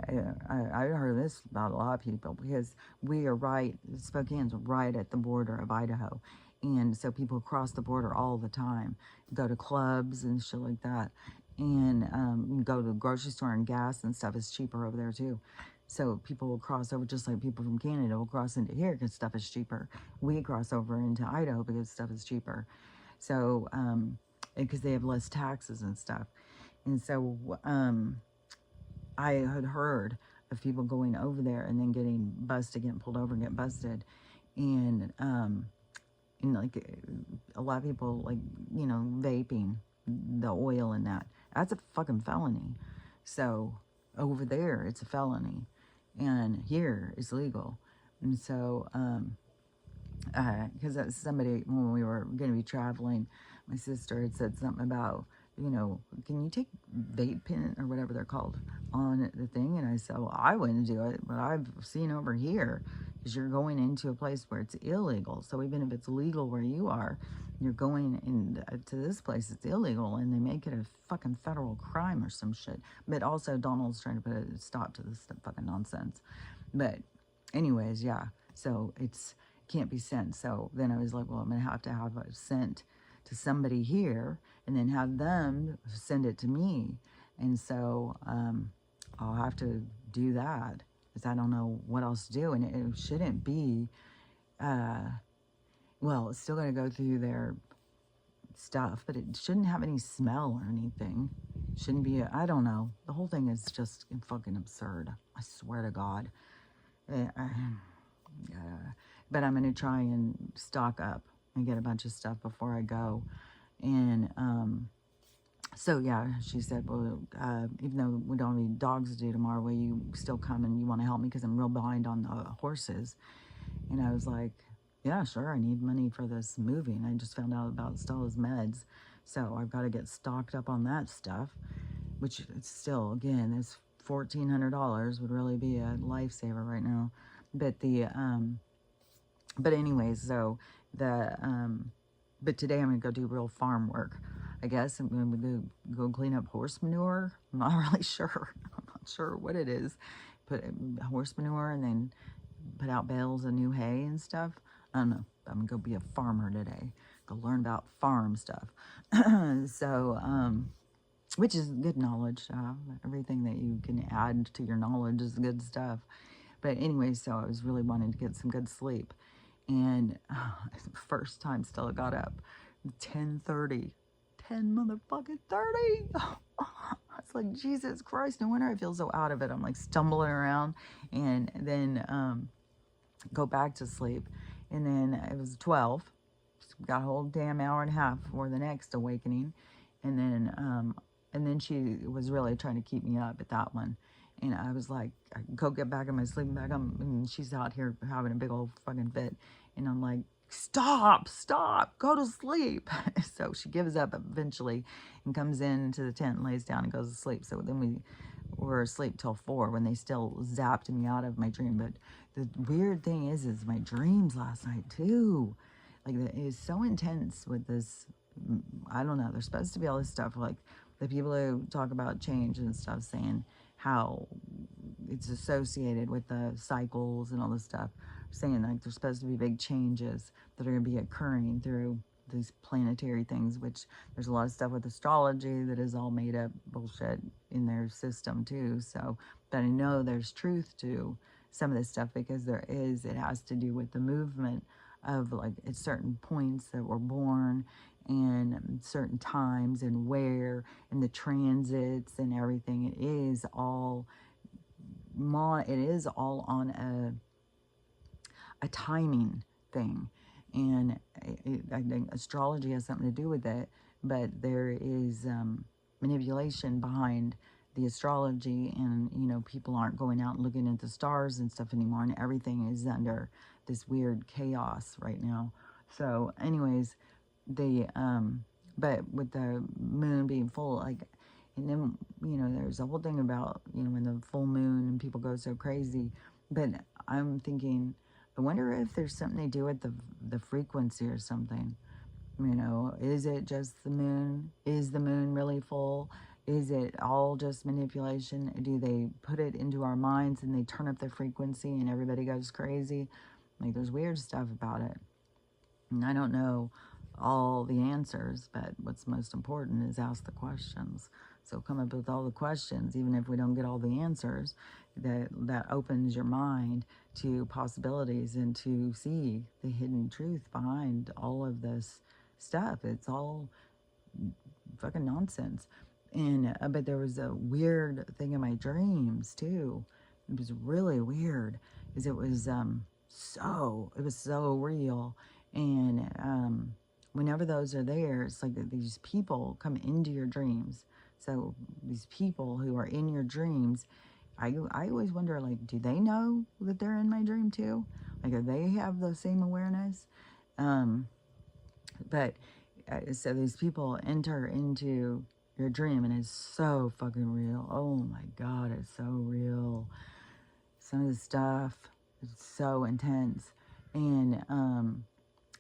I heard this about a lot of people because we are right, Spokane's right at the border of Idaho. And so people cross the border all the time, go to clubs and shit like that. And go to the grocery store, and gas and stuff is cheaper over there too. So people will cross over just like people from Canada will cross into here because stuff is cheaper. We cross over into Idaho because stuff is cheaper. So, because they have less taxes and stuff. And so I had heard of people going over there and then getting busted, getting pulled over and get busted. And like a lot of people, like, you know, vaping the oil and that's a fucking felony. So over there it's a felony, and here it's legal. And so because somebody, when we were going to be traveling, my sister had said something about you know, can you take vape pen or whatever they're called on the thing? And I said, well, I wouldn't do it, but I've seen over here, because you're going into a place where it's illegal. So even if it's legal where you are, you're going in to this place, it's illegal, and they make it a fucking federal crime or some shit. But also Donald's trying to put a stop to this fucking nonsense. But anyways, yeah, so it's can't be sent. So then I was like, well, I'm gonna have it sent to somebody here, and then have them send it to me. And so I'll have to do that, because I don't know what else to do. And it shouldn't be, well, it's still going to go through their stuff, but it shouldn't have any smell or anything. Shouldn't be, I don't know. The whole thing is just fucking absurd. I swear to God. But I'm going to try and stock up and get a bunch of stuff before I go. And so, yeah, she said, well, even though we don't have any dogs to do tomorrow, will you still come and you want to help me? Because I'm real behind on the horses. And I was like, yeah, sure, I need money for this movie. And I just found out about Stella's meds. So I've got to get stocked up on that stuff, which it's still, again, this $1,400 would really be a lifesaver right now. But but anyways, so but today I'm going to go do real farm work. I guess I'm going to go clean up horse manure. I'm not really sure. I'm not sure what it is. Put horse manure and then put out bales of new hay and stuff. I don't know. I'm going to go be a farmer today. Go learn about farm stuff. So, which is good knowledge. Everything that you can add to your knowledge is good stuff. But anyway, so I was really wanting to get some good sleep. And first time Stella got up, 10:30. 10 motherfucking 30. It's like, Jesus Christ, no wonder I feel so out of it. I'm like stumbling around, and then go back to sleep. And then it was 12. Got a whole damn hour and a half before the next awakening. And then she was really trying to keep me up at that one. And I was like, I go get back in my sleeping bag. And she's out here having a big old fucking fit. And I'm like, stop, go to sleep. So she gives up eventually and comes into the tent and lays down and goes to sleep. So then we were asleep till 4 when they still zapped me out of my dream. But the weird thing is my dreams last night too. Like, it is so intense with this. I don't know. There's supposed to be all this stuff, like the people who talk about change and stuff, saying how it's associated with the cycles and all this stuff, saying like there's supposed to be big changes that are going to be occurring through these planetary things, which there's a lot of stuff with astrology that is all made up bullshit in their system too. So, but I know there's truth to some of this stuff, because it has to do with the movement of, like, at certain points that we're born, and certain times and where, and the transits and everything. It is all on a timing thing. And I think astrology has something to do with it, but there is manipulation behind the astrology, and people aren't going out and looking at the stars and stuff anymore, and everything is under this weird chaos right now. So anyways, but with the moon being full, like, and then there's a whole thing about when the full moon and people go so crazy. But I'm thinking, I wonder if there's something to do with the frequency or something. Is it just the moon? Is the moon really full? Is it all just manipulation? Do they put it into our minds and they turn up the frequency and everybody goes crazy? Like, there's weird stuff about it. And I don't know all the answers, but what's most important is ask the questions. So come up with all the questions, even if we don't get all the answers. That opens your mind to possibilities and to see the hidden truth behind all of this stuff. It's all fucking nonsense. And but there was a weird thing in my dreams too. It was really weird, because it was so real. And whenever those are there, it's like these people come into your dreams. So these people who are in your dreams, I always wonder, like, do they know that they're in my dream too? Like, do they have the same awareness? But so these people enter into your dream, and it's so fucking real. Oh my God, it's so real. Some of the stuff is so intense. And,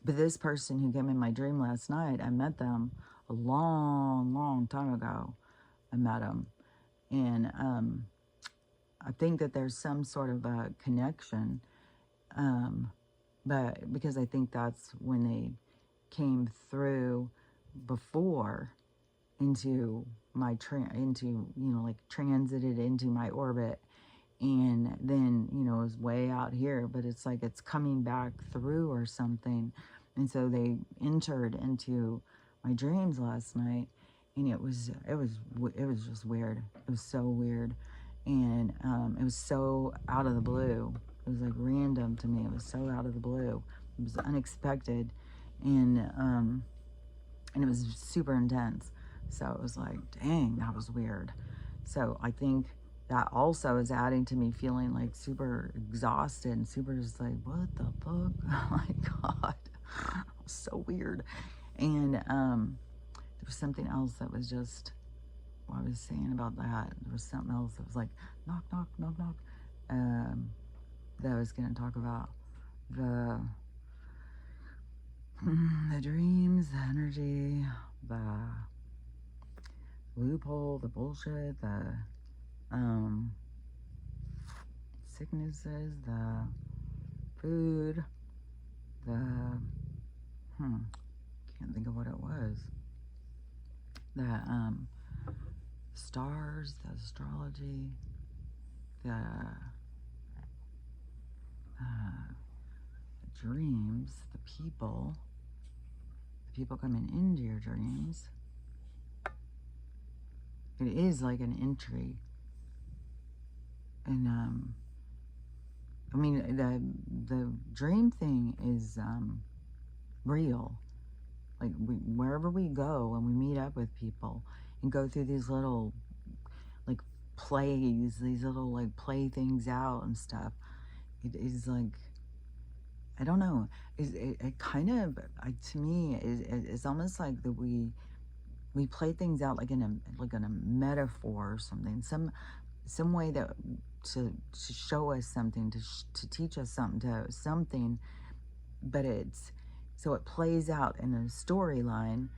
but this person who came in my dream last night, I met them a long, long time ago. I met them. And, I think that there's some sort of a connection, but because I think that's when they came through before into my like transited into my orbit, and then it was way out here, but it's like it's coming back through or something. And so they entered into my dreams last night, and it was just weird. It was so weird. And it was so out of the blue. It was like random to me. It was so out of the blue. It was unexpected. And it was super intense. So it was like, dang, that was weird. So I think that also is adding to me feeling like super exhausted and super just like, what the fuck? Oh my God. It was so weird. And there was something else that was just what I was saying about that. There was something else that was like, knock, knock, knock, knock. That I was going to talk about. The the dreams, the energy, the loophole, the bullshit, the sicknesses, the food, the can't think of what it was. The stars, the astrology, the dreams, the people coming into your dreams. It is like an entry. And I mean, the dream thing is real. Like wherever we go and we meet up with people and go through these little like plays, these little like play things out and stuff, it is like, I don't know, it kind of, to me, it's almost like that we play things out like in a metaphor or something, some way that to show us something, to teach us something, but so it plays out in a storyline,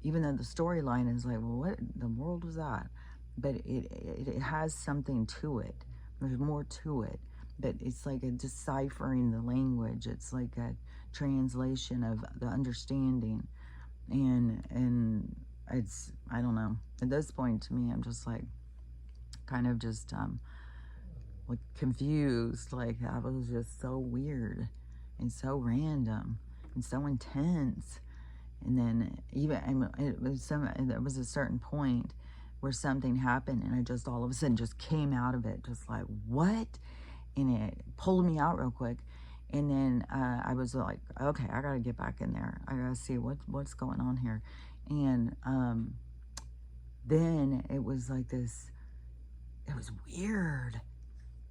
even though the storyline is like, well, what in the world was that? But it has something to it. There's more to it. But it's like a deciphering the language. It's like a translation of the understanding. And it's, I don't know. At this point, to me, I'm just like, kind of just like confused. Like, that was just so weird and so random and so intense. And then there was a certain point where something happened, and I just all of a sudden just came out of it, just like, what? And it pulled me out real quick. And then I was like, okay, I gotta get back in there. I gotta see what's going on here. And then it was like this. It was weird.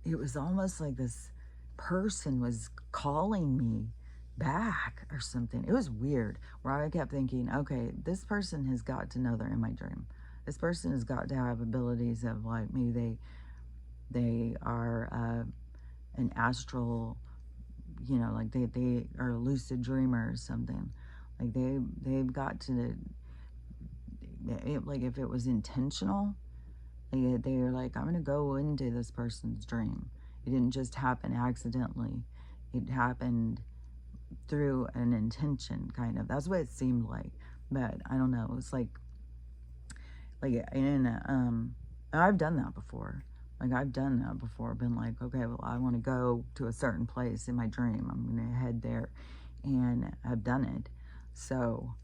It was almost like this person was calling me back or something. It was weird, where I kept thinking, okay, this person has got to know they're in my dream. This person has got to have abilities of, like, maybe they are an astral, like they are a lucid dreamer or something. Like they've got to, like, if it was intentional, they're like, I'm going to go into this person's dream. It didn't just happen accidentally. It happened through an intention, kind of. That's what it seemed like. But I don't know. It's like I've done that before. Like, I've done that before. Been like, okay, well, I want to go to a certain place in my dream. I'm going to head there. And I've done it. So,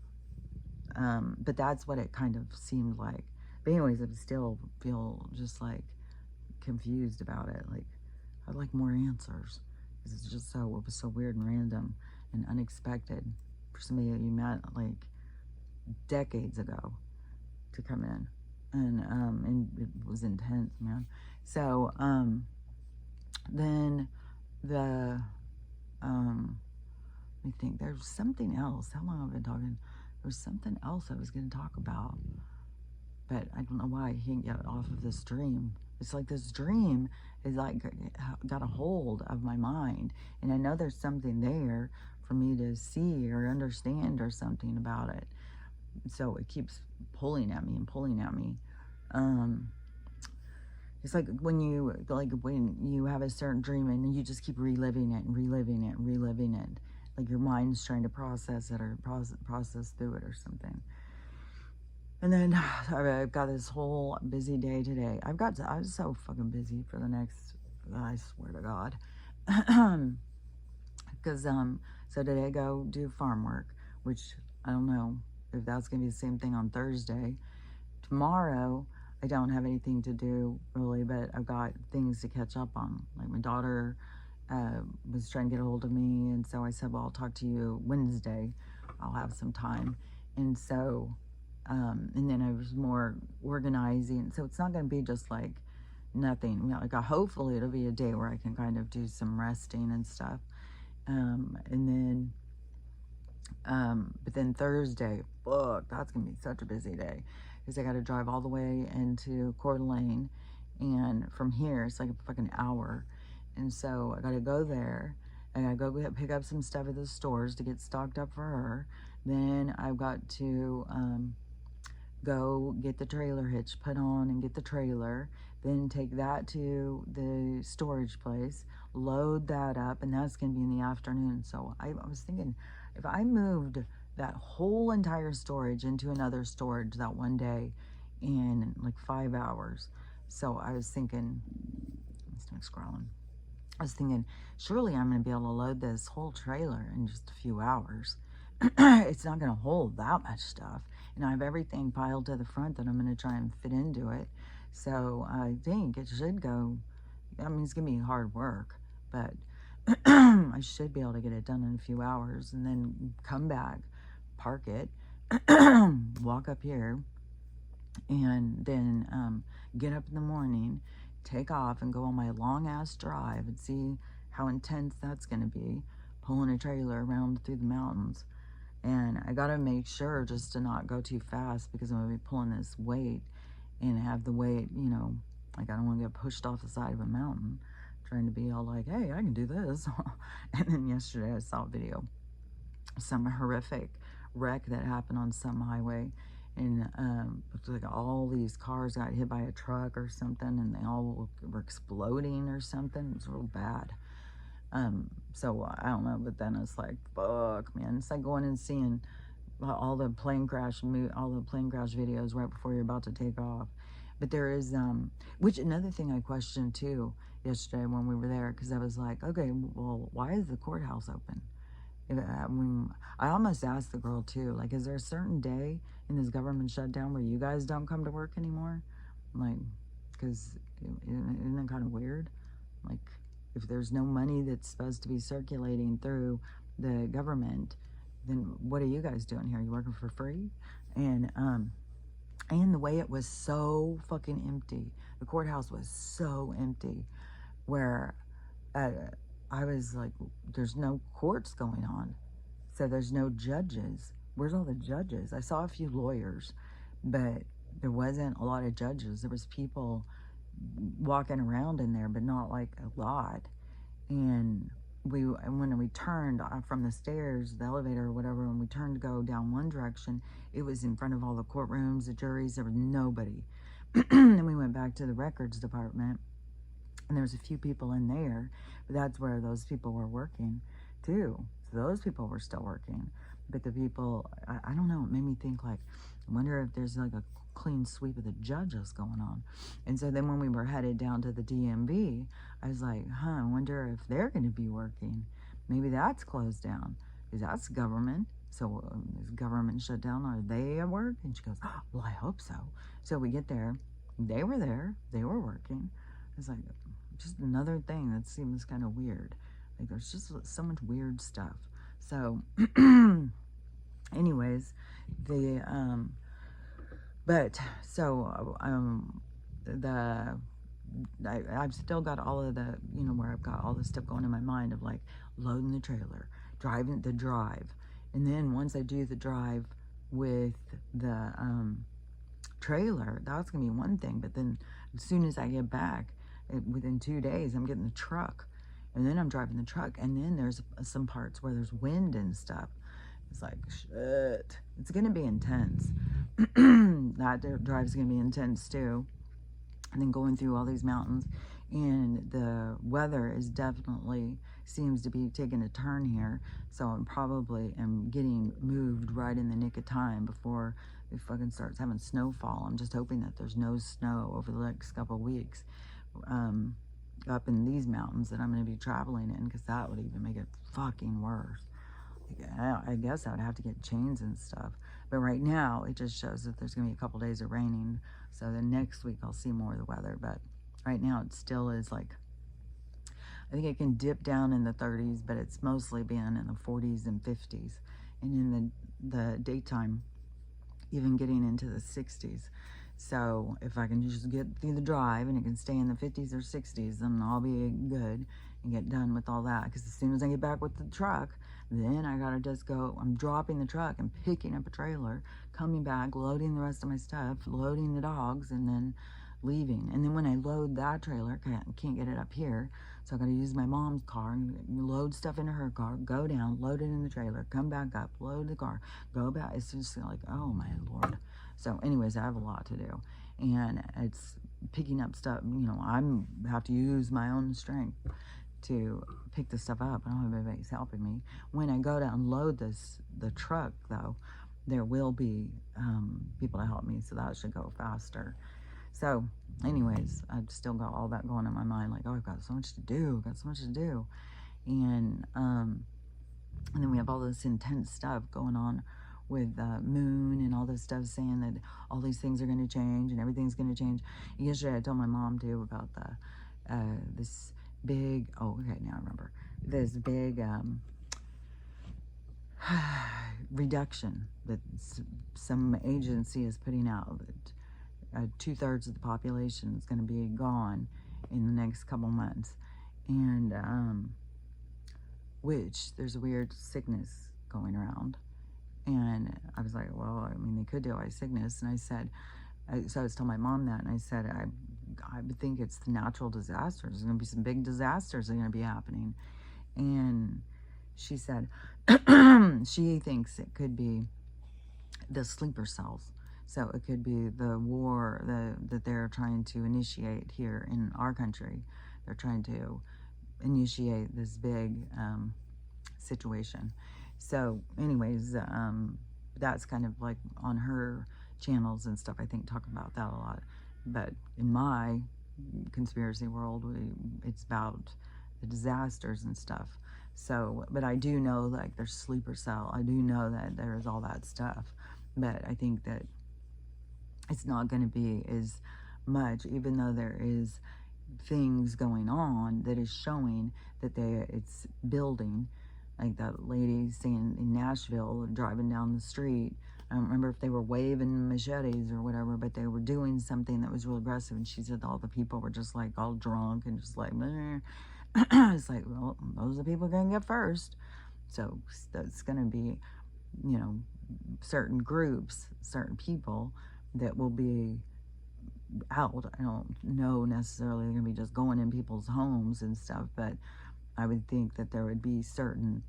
but that's what it kind of seemed like. But anyways, I still feel just like confused about it. Like, I'd like more answers. Because it was so weird and random and unexpected for somebody that you met like decades ago to come in. And it was intense, man. So, then the, let me think, there's something else. How long have I been talking? There was something else I was going to talk about. but I don't know why I can't get off of this dream. It's like this dream is like got a hold of my mind, and I know there's something there for me to see or understand or something about it. So it keeps pulling at me and pulling at me. It's like when you have a certain dream and you just keep reliving it and reliving it and reliving it, like your mind's trying to process it or process through it or something. And then I've got this whole busy day today. I was so fucking busy for the next, I swear to God. Because so today I go do farm work, which I don't know if that's gonna be the same thing on Thursday. Tomorrow I don't have anything to do really, but I've got things to catch up on. Like my daughter was trying to get a hold of me, and so I said, well, I'll talk to you Wednesday. I'll have some time. And so and then I was more organizing, so it's not going to be just like nothing, you know, like hopefully it'll be a day where I can kind of do some resting and stuff. And then but then Thursday, fuck, that's gonna be such a busy day, because I got to drive all the way into Coeur d'Alene, and from here it's like a fucking hour, and so I got to go there. I gotta go pick up some stuff at the stores to get stocked up for her. Then I've got to go get the trailer hitch put on and get the trailer, then take that to the storage place, load that up, and that's going to be in the afternoon. So I was thinking, if I moved that whole entire storage into another storage that one day in like 5 hours. So I was thinking, let's start scrolling. I was thinking, surely I'm going to be able to load this whole trailer in just a few hours. It's not going to hold that much stuff. And I have everything piled to the front that I'm going to try and fit into it. So I think it should go. I mean, it's going to be hard work, but I should be able to get it done in a few hours, and then come back, park it, walk up here, and then get up in the morning, take off, and go on my long ass drive and see how intense that's going to be, pulling a trailer around through the mountains. And I got to make sure just to not go too fast, because I'm going to be pulling this weight and have the weight, you know, like I don't want to get pushed off the side of a mountain trying to be all like, hey, I can do this. And then yesterday I saw a video, some horrific wreck that happened on some highway, and it's like all these cars got hit by a truck or something, and they all were exploding or something. It was real bad. So I don't know, but then it's like, fuck, man. It's like going and seeing all the plane crash videos right before you're about to take off. But there is, which another thing I questioned too yesterday when we were there, because I was like, okay, well, why is the courthouse open? I almost asked the girl too, like, is there a certain day in this government shutdown where you guys don't come to work anymore? Like, because isn't that kind of weird? Like, if there's no money that's supposed to be circulating through the government, then what are you guys doing here? You working for free? And the way it was so fucking empty, the courthouse was so empty, where I was like, there's no courts going on, so there's no judges. Where's all the judges? I saw a few lawyers, but there wasn't a lot of judges. There was people walking around in there, but not like a lot. And when we turned from the stairs, the elevator or whatever, and we turned to go down one direction, it was in front of all the courtrooms, the juries. There was nobody. Then we went back to the records department, and there was a few people in there, but that's where those people were working too. So those people were still working, but the people, I don't know, it made me think, like, I wonder if there's like a clean sweep of the judges going on. And so then when we were headed down to the DMV, I was like, I wonder if they're going to be working. Maybe that's closed down, because that's government. So is government shut down? Are they at work? And she goes, well, I hope so. So we get there. They were there. They were working. It's like just another thing that seems kind of weird. Like, there's just so much weird stuff. So anyways, I've still got all of the, you know, where I've got all this stuff going in my mind of like loading the trailer, driving the drive. And then once I do the drive with the trailer, that's gonna be one thing. But then as soon as I get back, within 2 days, I'm getting the truck, and then I'm driving the truck, and then there's some parts where there's wind and stuff. It's like, shit, it's gonna be intense. That drive's gonna be intense too. And then going through all these mountains, and the weather is definitely seems to be taking a turn here. So I'm probably am getting moved right in the nick of time before it fucking starts having snowfall. I'm just hoping that there's no snow over the next couple of weeks up in these mountains that I'm going to be traveling in, because that would even make it fucking worse. I guess I would have to get chains and stuff. But right now, it just shows that there's going to be a couple days of raining. So then next week, I'll see more of the weather. But right now, it still is like, I think it can dip down in the 30s, but it's mostly been in the 40s and 50s. And in the daytime, even getting into the 60s. So if I can just get through the drive and it can stay in the 50s or 60s, then I'll be good and get done with all that. Because as soon as I get back with the truck, then I gotta just go, I'm dropping the truck and picking up a trailer, coming back, loading the rest of my stuff, loading the dogs, and then leaving. And then when I load that trailer, can't get it up here, so I gotta use my mom's car and load stuff into her car, go down, load it in the trailer, come back up, load the car, go back. It's just like, oh my Lord. So anyways, I have a lot to do, and it's picking up stuff. You know, I have to use my own strength to pick this stuff up. I don't have anybody's helping me. When I go to unload the truck, though, there will be people to help me, so that should go faster. So anyways, I've still got all that going in my mind, like, oh, I've got so much to do, and then we have all this intense stuff going on with Moon and all this stuff, saying that all these things are going to change and everything's going to change. Yesterday I told my mom too about this big, oh, okay, now I remember, this big reduction that some agency is putting out, that 2/3 of the population is going to be gone in the next couple months. And which there's a weird sickness going around. And I was like, well, I mean, they could do sickness. And I said, so I was telling my mom that, and I said, I would think it's the natural disasters. There's going to be some big disasters that are going to be happening. And she said, she thinks it could be the sleeper cells. So it could be the war that they're trying to initiate here in our country. They're trying to initiate this big situation. So anyways, that's kind of like on her channels and stuff, I think, talk about that a lot. But in my conspiracy world, it's about the disasters and stuff. So, but I do know, like, there's sleeper cell. I do know that there's all that stuff. But I think that it's not going to be as much, even though there is things going on that is showing that it's building. Like that lady saying in Nashville, driving down the street, I don't remember if they were waving machetes or whatever, but they were doing something that was real aggressive, and she said all the people were just like all drunk and just like, meh. It's like, well, those are the people going to get first. So that's going to be, you know, certain groups, certain people that will be out. I don't know necessarily they're going to be just going in people's homes and stuff, but I would think that there would be certain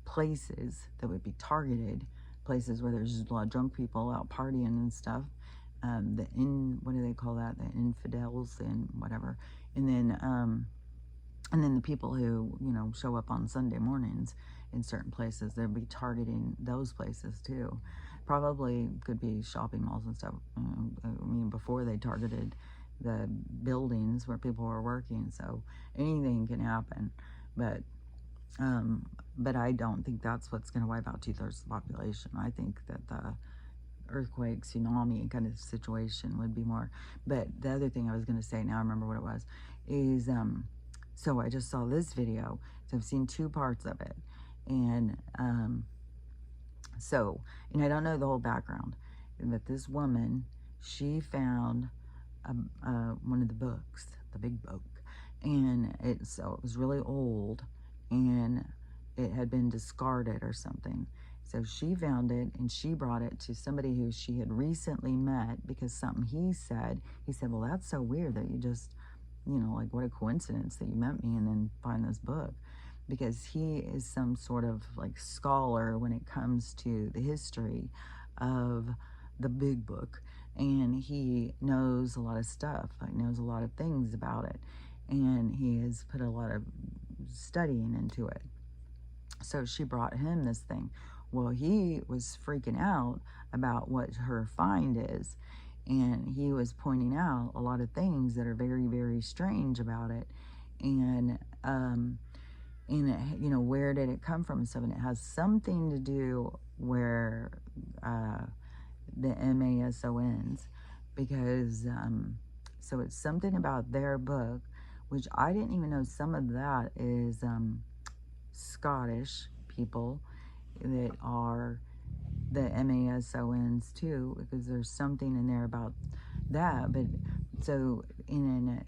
places that would be targeted, places where there's just a lot of drunk people out partying and stuff. What do they call that? The infidels and whatever. And then the people who, you know, show up on Sunday mornings in certain places, they'll be targeting those places too. Probably could be shopping malls and stuff. I mean, before they targeted the buildings where people were working, so anything can happen. But I don't think that's what's going to wipe out 2/3 of the population. I think that the earthquake, tsunami kind of situation would be more. But the other thing I was going to say, now I remember what it was, is so I just saw this video. So I've seen 2 parts of it. And and I don't know the whole background, but this woman, she found one of the books, the big book, and it was really old, and it had been discarded or something. So she found it and she brought it to somebody who she had recently met because something he said, well, that's so weird that you just, like, what a coincidence that you met me and then find this book. Because he is some sort of like scholar when it comes to the history of the big book. And he knows a lot of stuff, like knows a lot of things about it. And he has put a lot of studying into it. So she brought him this thing. Well, he was freaking out about what her find is. And he was pointing out a lot of things that are very, very strange about it. And, where did it come from and stuff. And it has something to do where the Masons, because, so it's something about their book, which I didn't even know some of that is Scottish people that are the Masons too, because there's something in there about that. But so in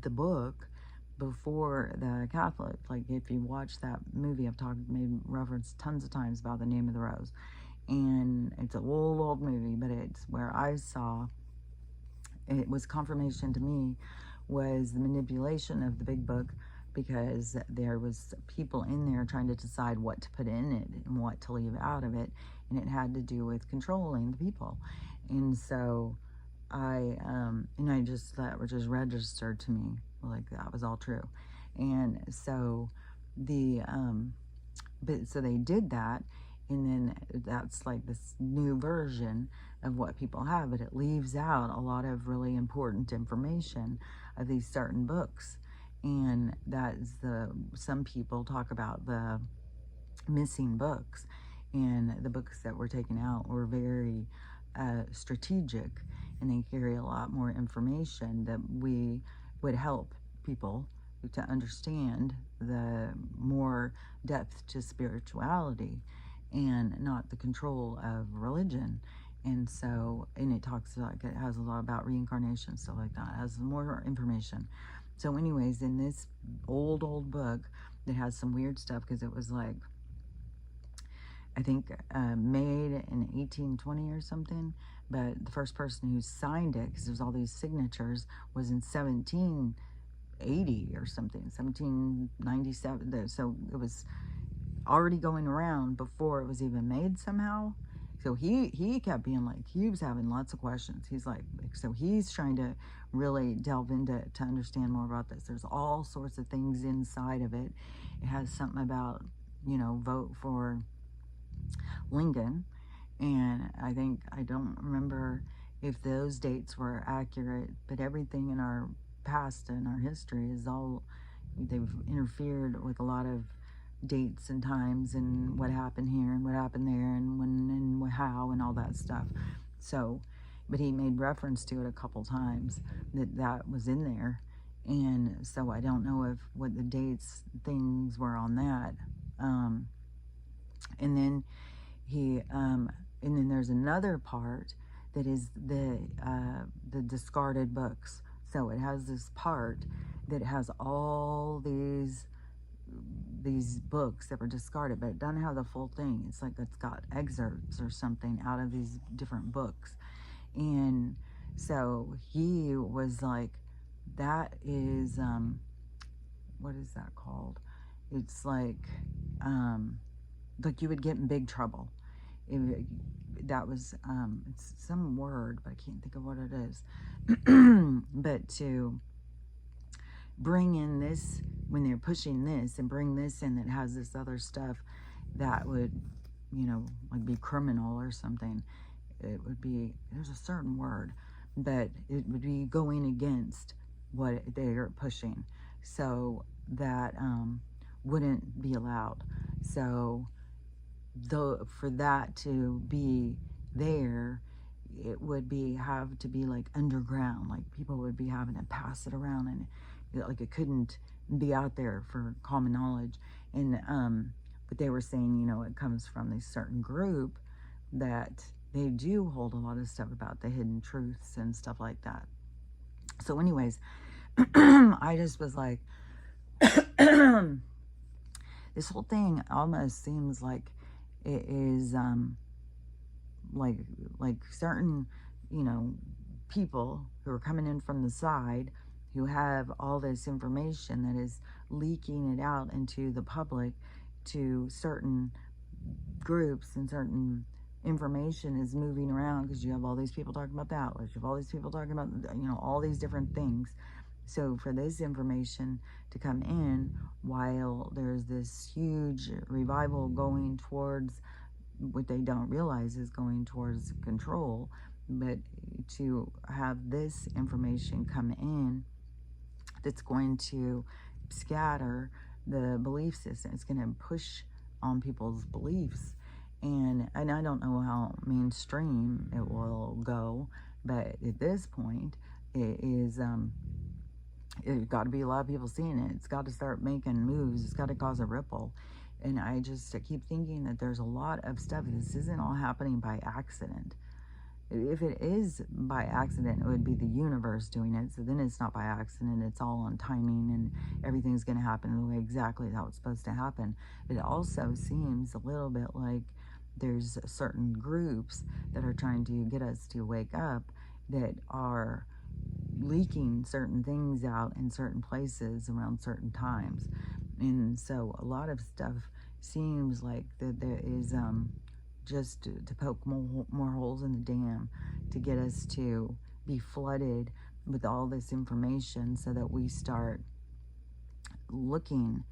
the book, before the Catholic, like if you watch that movie, made reference tons of times about The Name of the Rose, and it's an old movie, but it's where I saw it was confirmation to me was the manipulation of the big book, because there was people in there trying to decide what to put in it and what to leave out of it, and it had to do with controlling the people. And so I just, that was just registered to me, like that was all true. And so so they did that, and then that's like this new version of what people have, but it leaves out a lot of really important information of these certain books. And some people talk about the missing books, and the books that were taken out were very strategic, and they carry a lot more information that would help people to understand the more depth to spirituality and not the control of religion. And so, and it has a lot about reincarnation, stuff like that. It has more information. So anyways, in this old book that has some weird stuff, because it was like, I think made in 1820 or something, but the first person who signed it, because there's all these signatures, was in 1780 or something, 1797. So it was already going around before it was even made somehow. So he kept being like, he was having lots of questions. He's like, so he's trying to really delve into to understand more about this. There's all sorts of things inside of it. It has something about, vote for Lincoln. And I don't remember if those dates were accurate, but everything in our past and our history is all, they've interfered with a lot of dates and times and what happened here and what happened there and when and how and all that stuff. So, but he made reference to it a couple times that was in there. And so I don't know what the dates things were on that. And then and then there's another part that is the discarded books. So it has this part that has all these books that were discarded, but it doesn't have the full thing. It's like it's got excerpts or something out of these different books. And so he was like, that is what is that called? It's like you would get in big trouble. That was it's some word, but I can't think of what it is. But to bring in this, when they're pushing this and bring this in that has this other stuff, that would, like be criminal or something. It would be, there's a certain word, but it would be going against what they are pushing. So that wouldn't be allowed. So for that to be there, it would have to be like underground, like people would be having to pass it around, and like it couldn't be out there for common knowledge. And but they were saying, it comes from this certain group that they do hold a lot of stuff about the hidden truths and stuff like that. So anyways, I just was like, this whole thing almost seems like it is like certain, you know, people who are coming in from the side who have all this information that is leaking it out into the public to certain groups, and certain information is moving around because you have all these people talking about that, you have all these people talking about, you know, all these different things. So for this information to come in while there's this huge revival going towards, what they don't realize is going towards control, but to have this information come in that's going to scatter the belief system, it's going to push on people's beliefs. And I don't know how mainstream it will go, but at this point, it is it's got to be a lot of people seeing it. It's got to start making moves. It's got to cause a ripple. And I keep thinking that there's a lot of stuff. This isn't all happening by accident. If it is by accident, it would be the universe doing it. So then it's not by accident. It's all on timing, and everything's going to happen the way exactly how it's supposed to happen. It also seems a little bit like there's certain groups that are trying to get us to wake up, that are leaking certain things out in certain places around certain times. And so a lot of stuff seems like that there is just to poke more holes in the dam, to get us to be flooded with all this information, so that we start looking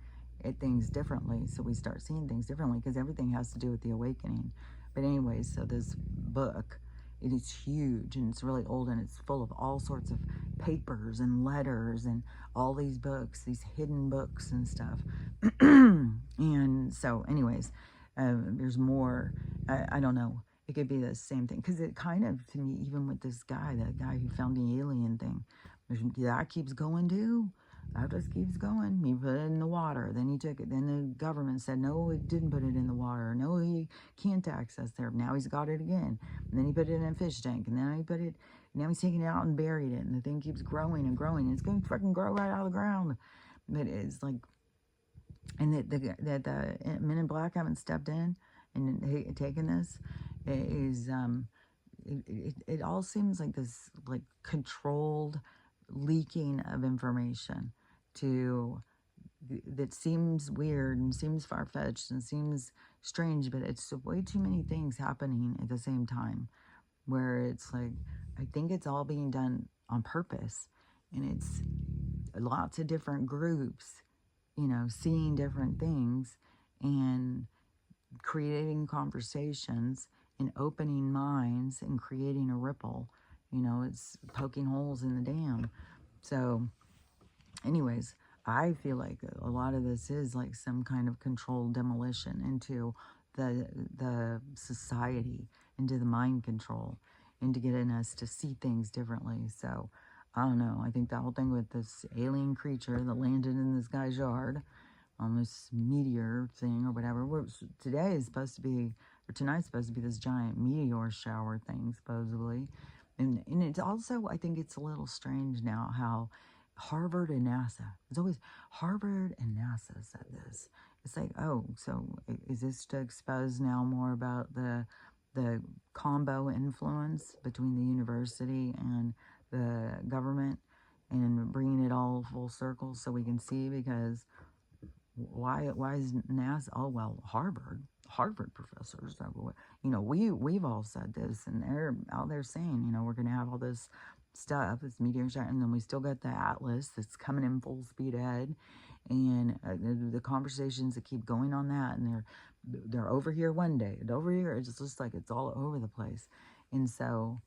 at things differently, so we start seeing things differently, because everything has to do with the awakening. But anyways, so this book, it is huge, and it's really old, and it's full of all sorts of papers and letters and all these books, these hidden books and stuff. And so anyways, there's more. I don't know, it could be the same thing, because it kind of, to me, even with this guy, that guy who found the alien thing, that keeps going too. That just keeps going. He put it in the water, then he took it, then the government said no, he didn't put it in the water, no, he can't access there. Now he's got it again, and then he put it in a fish tank, and then he put it, now he's taking it out and buried it, and the thing keeps growing and growing, and it's going to fucking grow right out of the ground. But it's like, and that the Men in Black haven't stepped in and taken this. It is it all seems like this, like, controlled leaking of information to, that seems weird and seems far-fetched and seems strange, but it's way too many things happening at the same time, where it's like, I think it's all being done on purpose, and it's lots of different groups, you know, seeing different things and creating conversations and opening minds and creating a ripple. You know, it's poking holes in the dam. So anyways, I feel like a lot of this is like some kind of controlled demolition into the society, into the mind control, into getting us to see things differently. So I don't know. I think the whole thing with this alien creature that landed in this guy's yard on this meteor thing or whatever. Today is supposed to be, or tonight's supposed to be, this giant meteor shower thing, supposedly. And it's also, I think it's a little strange now how Harvard and NASA, it's always Harvard and NASA said this. It's like, oh, so is this to expose now more about the combo influence between the university and the government, and bringing it all full circle so we can see? Because why is NASA? Oh well, Harvard professors. You know, we've all said this, and they're out there saying, you know, we're going to have all this stuff, this meteor shower, and then we still got the Atlas that's coming in full speed ahead, and the conversations that keep going on that, and they're over here one day, and over here, it's just like it's all over the place. And so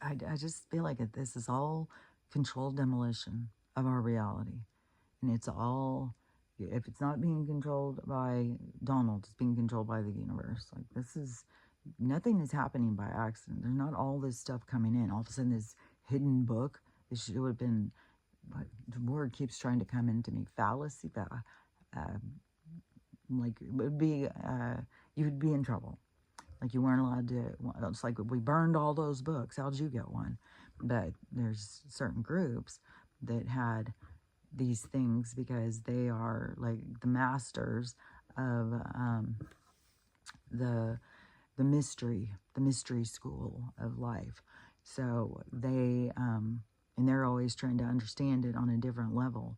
I just feel like this is all controlled demolition of our reality, and it's all, if it's not being controlled by Donald, it's being controlled by the universe. Like, this is, nothing is happening by accident. There's not all this stuff coming in. All of a sudden, this hidden book, it should have been, what the word keeps trying to come into me, fallacy, like, it would be, you would be in trouble. Like, you weren't allowed to, it's like, we burned all those books. How'd you get one? But there's certain groups that had these things because they are like the masters of the mystery school of life. So and they're always trying to understand it on a different level.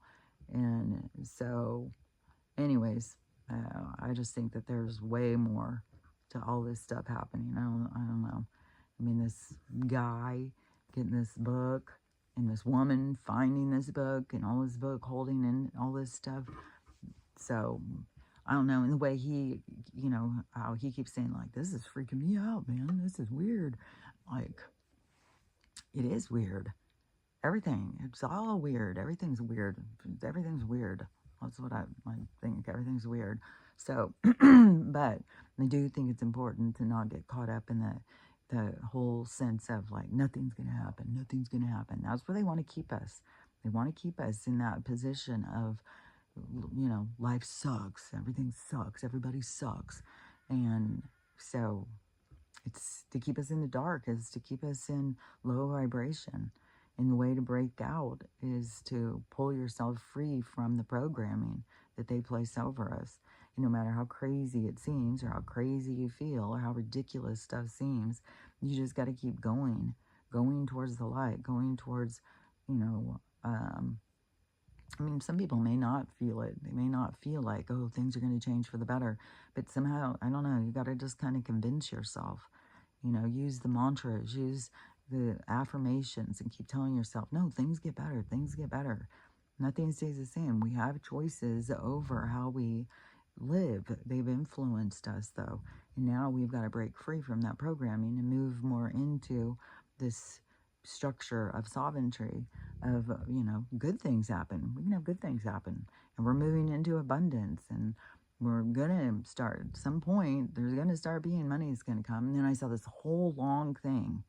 And so, anyways, I just think that there's way more to all this stuff happening. I don't know. I mean, this guy getting this book and this woman finding this book and all this book holding and all this stuff. So I don't know. And the way he, how he keeps saying like, this is freaking me out, man. This is weird. Like, it is weird. Everything. It's all weird. Everything's weird. Everything's weird. That's what I think. Everything's weird. So, but I do think it's important to not get caught up in the whole sense of like, nothing's going to happen. Nothing's going to happen. That's where they want to keep us. They want to keep us in that position of, life sucks. Everything sucks. Everybody sucks. And so it's to keep us in the dark, is to keep us in low vibration. And the way to break out is to pull yourself free from the programming that they place over us. And no matter how crazy it seems, or how crazy you feel, or how ridiculous stuff seems, you just got to keep going towards the light, going towards, I mean, some people may not feel it. They may not feel like, oh, things are going to change for the better. But somehow, I don't know, you got to just kind of convince yourself. Use the mantras, use the affirmations, and keep telling yourself, no, things get better, things get better. Nothing stays the same. We have choices over how we live. They've influenced us, though. And now we've got to break free from that programming and move more into this structure of sovereignty, of, good things happen. We can have good things happen. And we're moving into abundance, and we're going to start, at some point, there's going to start being money is going to come. And then I saw this whole long thing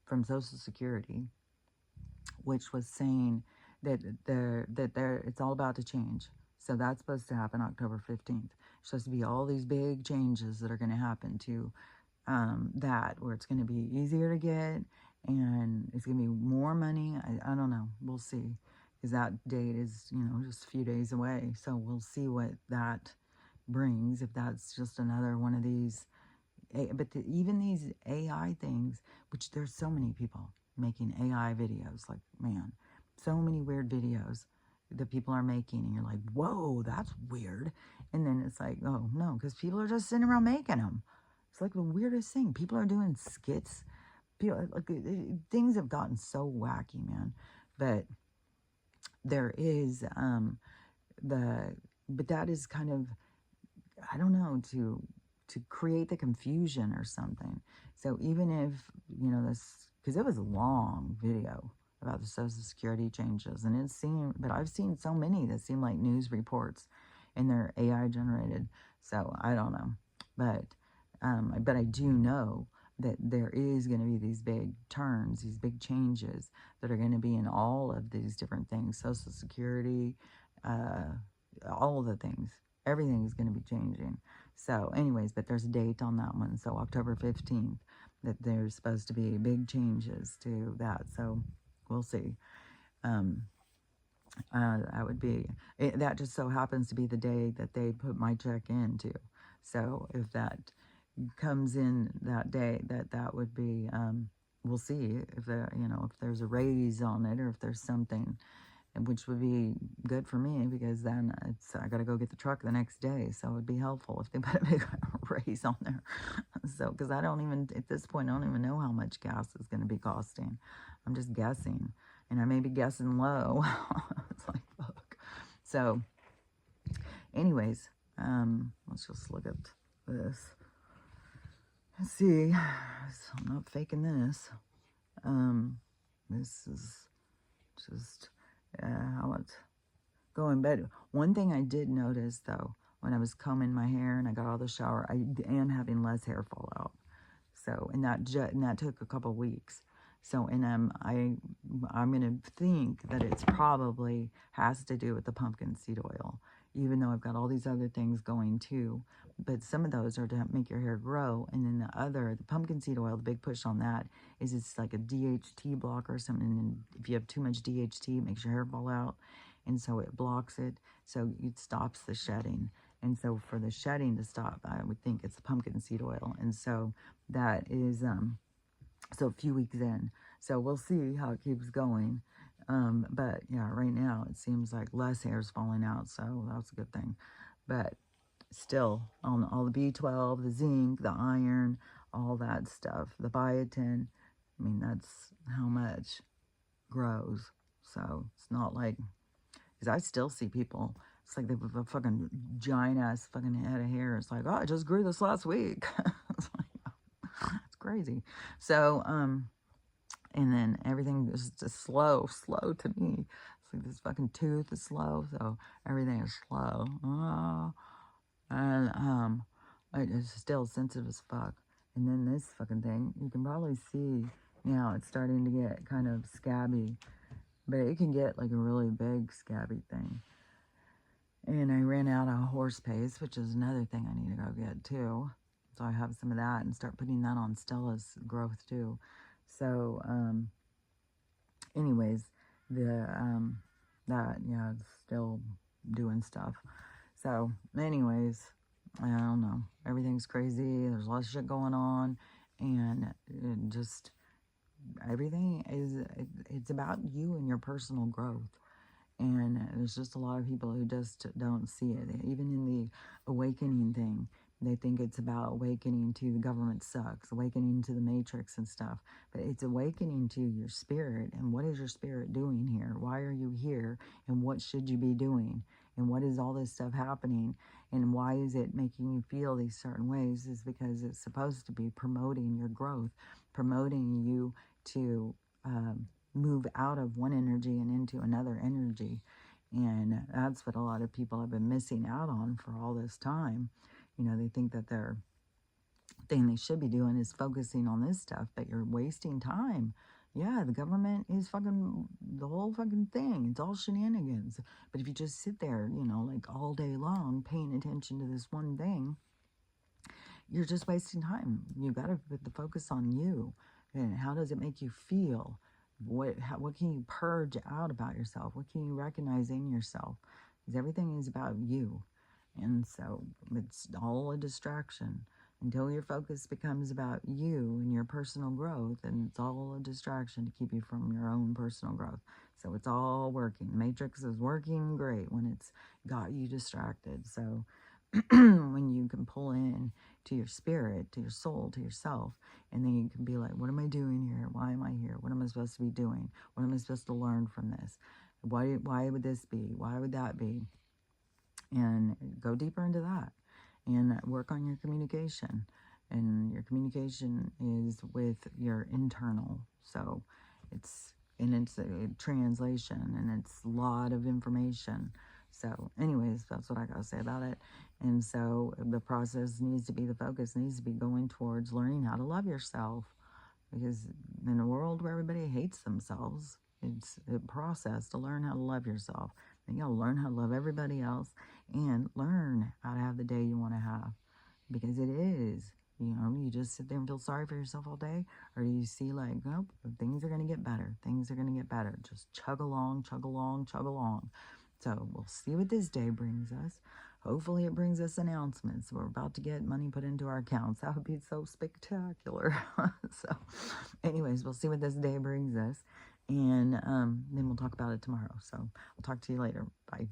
from Social Security, which was saying that it's all about to change. So that's supposed to happen October 15th. It's supposed to be all these big changes that are going to happen to that, where it's going to be easier to get, and it's going to be more money. I don't know. We'll see. Because that date is, just a few days away. So we'll see what that brings, if that's just another one of these. But even these AI things, which there's so many people making AI videos, like, man, so many weird videos that people are making, and you're like, whoa, that's weird. And then it's like, oh, no, because people are just sitting around making them. It's like the weirdest thing. People are doing skits. Things have gotten so wacky, man. But there is but that is kind of, I don't know, to create the confusion or something. So even if, this, because it was a long video about the Social Security changes, and but I've seen so many that seem like news reports, and they're AI generated. So I don't know, but I do know that there is going to be these big turns, these big changes that are going to be in all of these different things, Social Security, all of the things. Everything is going to be changing. So anyways, but there's a date on that one. So October 15th, that there's supposed to be big changes to that. So we'll see. That would be, that just so happens to be the day that they put my check into. So if that comes in that day, that would be, we'll see if if there's a raise on it, or if there's something, which would be good for me, because then I got to go get the truck the next day. So it would be helpful if they put a big raise on there. So, because I don't even, at this point, I don't even know how much gas is going to be costing. I'm just guessing, and I may be guessing low. It's like, fuck. So anyways, let's just look at this. Let's see. So I'm not faking this. This is just how it's going. But one thing I did notice, though, when I was combing my hair and I got out of the shower, I am having less hair fall out. So, and that took a couple weeks. So, and I'm gonna think that it's probably has to do with the pumpkin seed oil, even though I've got all these other things going too. But some of those are to make your hair grow, and then the pumpkin seed oil, the big push on that is it's like a DHT blocker or something. And if you have too much DHT, it makes your hair fall out, and so it blocks it, so it stops the shedding. And so for the shedding to stop, I would think it's the pumpkin seed oil. And so that is, so a few weeks in. So we'll see how it keeps going. But yeah, right now it seems like less hair is falling out. So that's a good thing. But still, on all the B12, the zinc, the iron, all that stuff, the biotin, I mean, that's how much grows. So it's not like, because I still see people, it's like they have a fucking giant ass fucking head of hair. It's like, oh, I just grew this last week. It's like, it's crazy. So, and then everything is just slow to me. It's like this fucking tooth is slow, so everything is slow. And it's still sensitive as fuck. And then this fucking thing, you can probably see now it's starting to get kind of scabby, but it can get like a really big scabby thing. And I ran out of horse paste, which is another thing I need to go get too. So I have some of that and start putting that on Stella's growth too. So, anyways, that, yeah, it's still doing stuff. So, anyways, I don't know. Everything's crazy. There's a lot of shit going on. And it just, everything is, it's about you and your personal growth. And there's just a lot of people who just don't see it. Even in the awakening thing, they think it's about awakening to the government sucks, awakening to the matrix and stuff. But it's awakening to your spirit. And what is your spirit doing here? Why are you here? And what should you be doing? And what is all this stuff happening? And why is it making you feel these certain ways? Is because it's supposed to be promoting your growth, promoting you to move out of one energy and into another energy. And that's what a lot of people have been missing out on for all this time. You know, they think that their thing they should be doing is focusing on this stuff, but you're wasting time. Yeah, the government is fucking the whole fucking thing. It's all shenanigans. But if you just sit there, you know, like all day long paying attention to this one thing, you're just wasting time. You got to put the focus on you. And how does it make you feel? What can you purge out about yourself? What can you recognize in yourself? Because everything is about you. And so it's all a distraction. Until your focus becomes about you and your personal growth, and it's all a distraction to keep you from your own personal growth. So it's all working. Matrix is working great when it's got you distracted. So when you can pull in to your spirit, to your soul, to yourself, and then you can be like, what am I doing here? Why am I here? What am I supposed to be doing? What am I supposed to learn from this? Why would this be? Why would that be? And go deeper into that and work on your communication. And your communication is with your internal. So it's a translation, and it's a lot of information. So anyways, that's what I gotta say about it. And so the process needs to be, the focus needs to be going towards learning how to love yourself. Because in a world where everybody hates themselves, it's a process to learn how to love yourself. And you gotta learn how to love everybody else and learn how to have the day you want to have. Because it is, you know, you just sit there and feel sorry for yourself all day, or do you see like, nope, things are going to get better. Things are going to get better. Just chug along, chug along, chug along. So we'll see what this day brings us. Hopefully it brings us announcements. We're about to get money put into our accounts. That would be so spectacular. So anyways, we'll see what this day brings us. And then we'll talk about it tomorrow. So I'll talk to you later. Bye.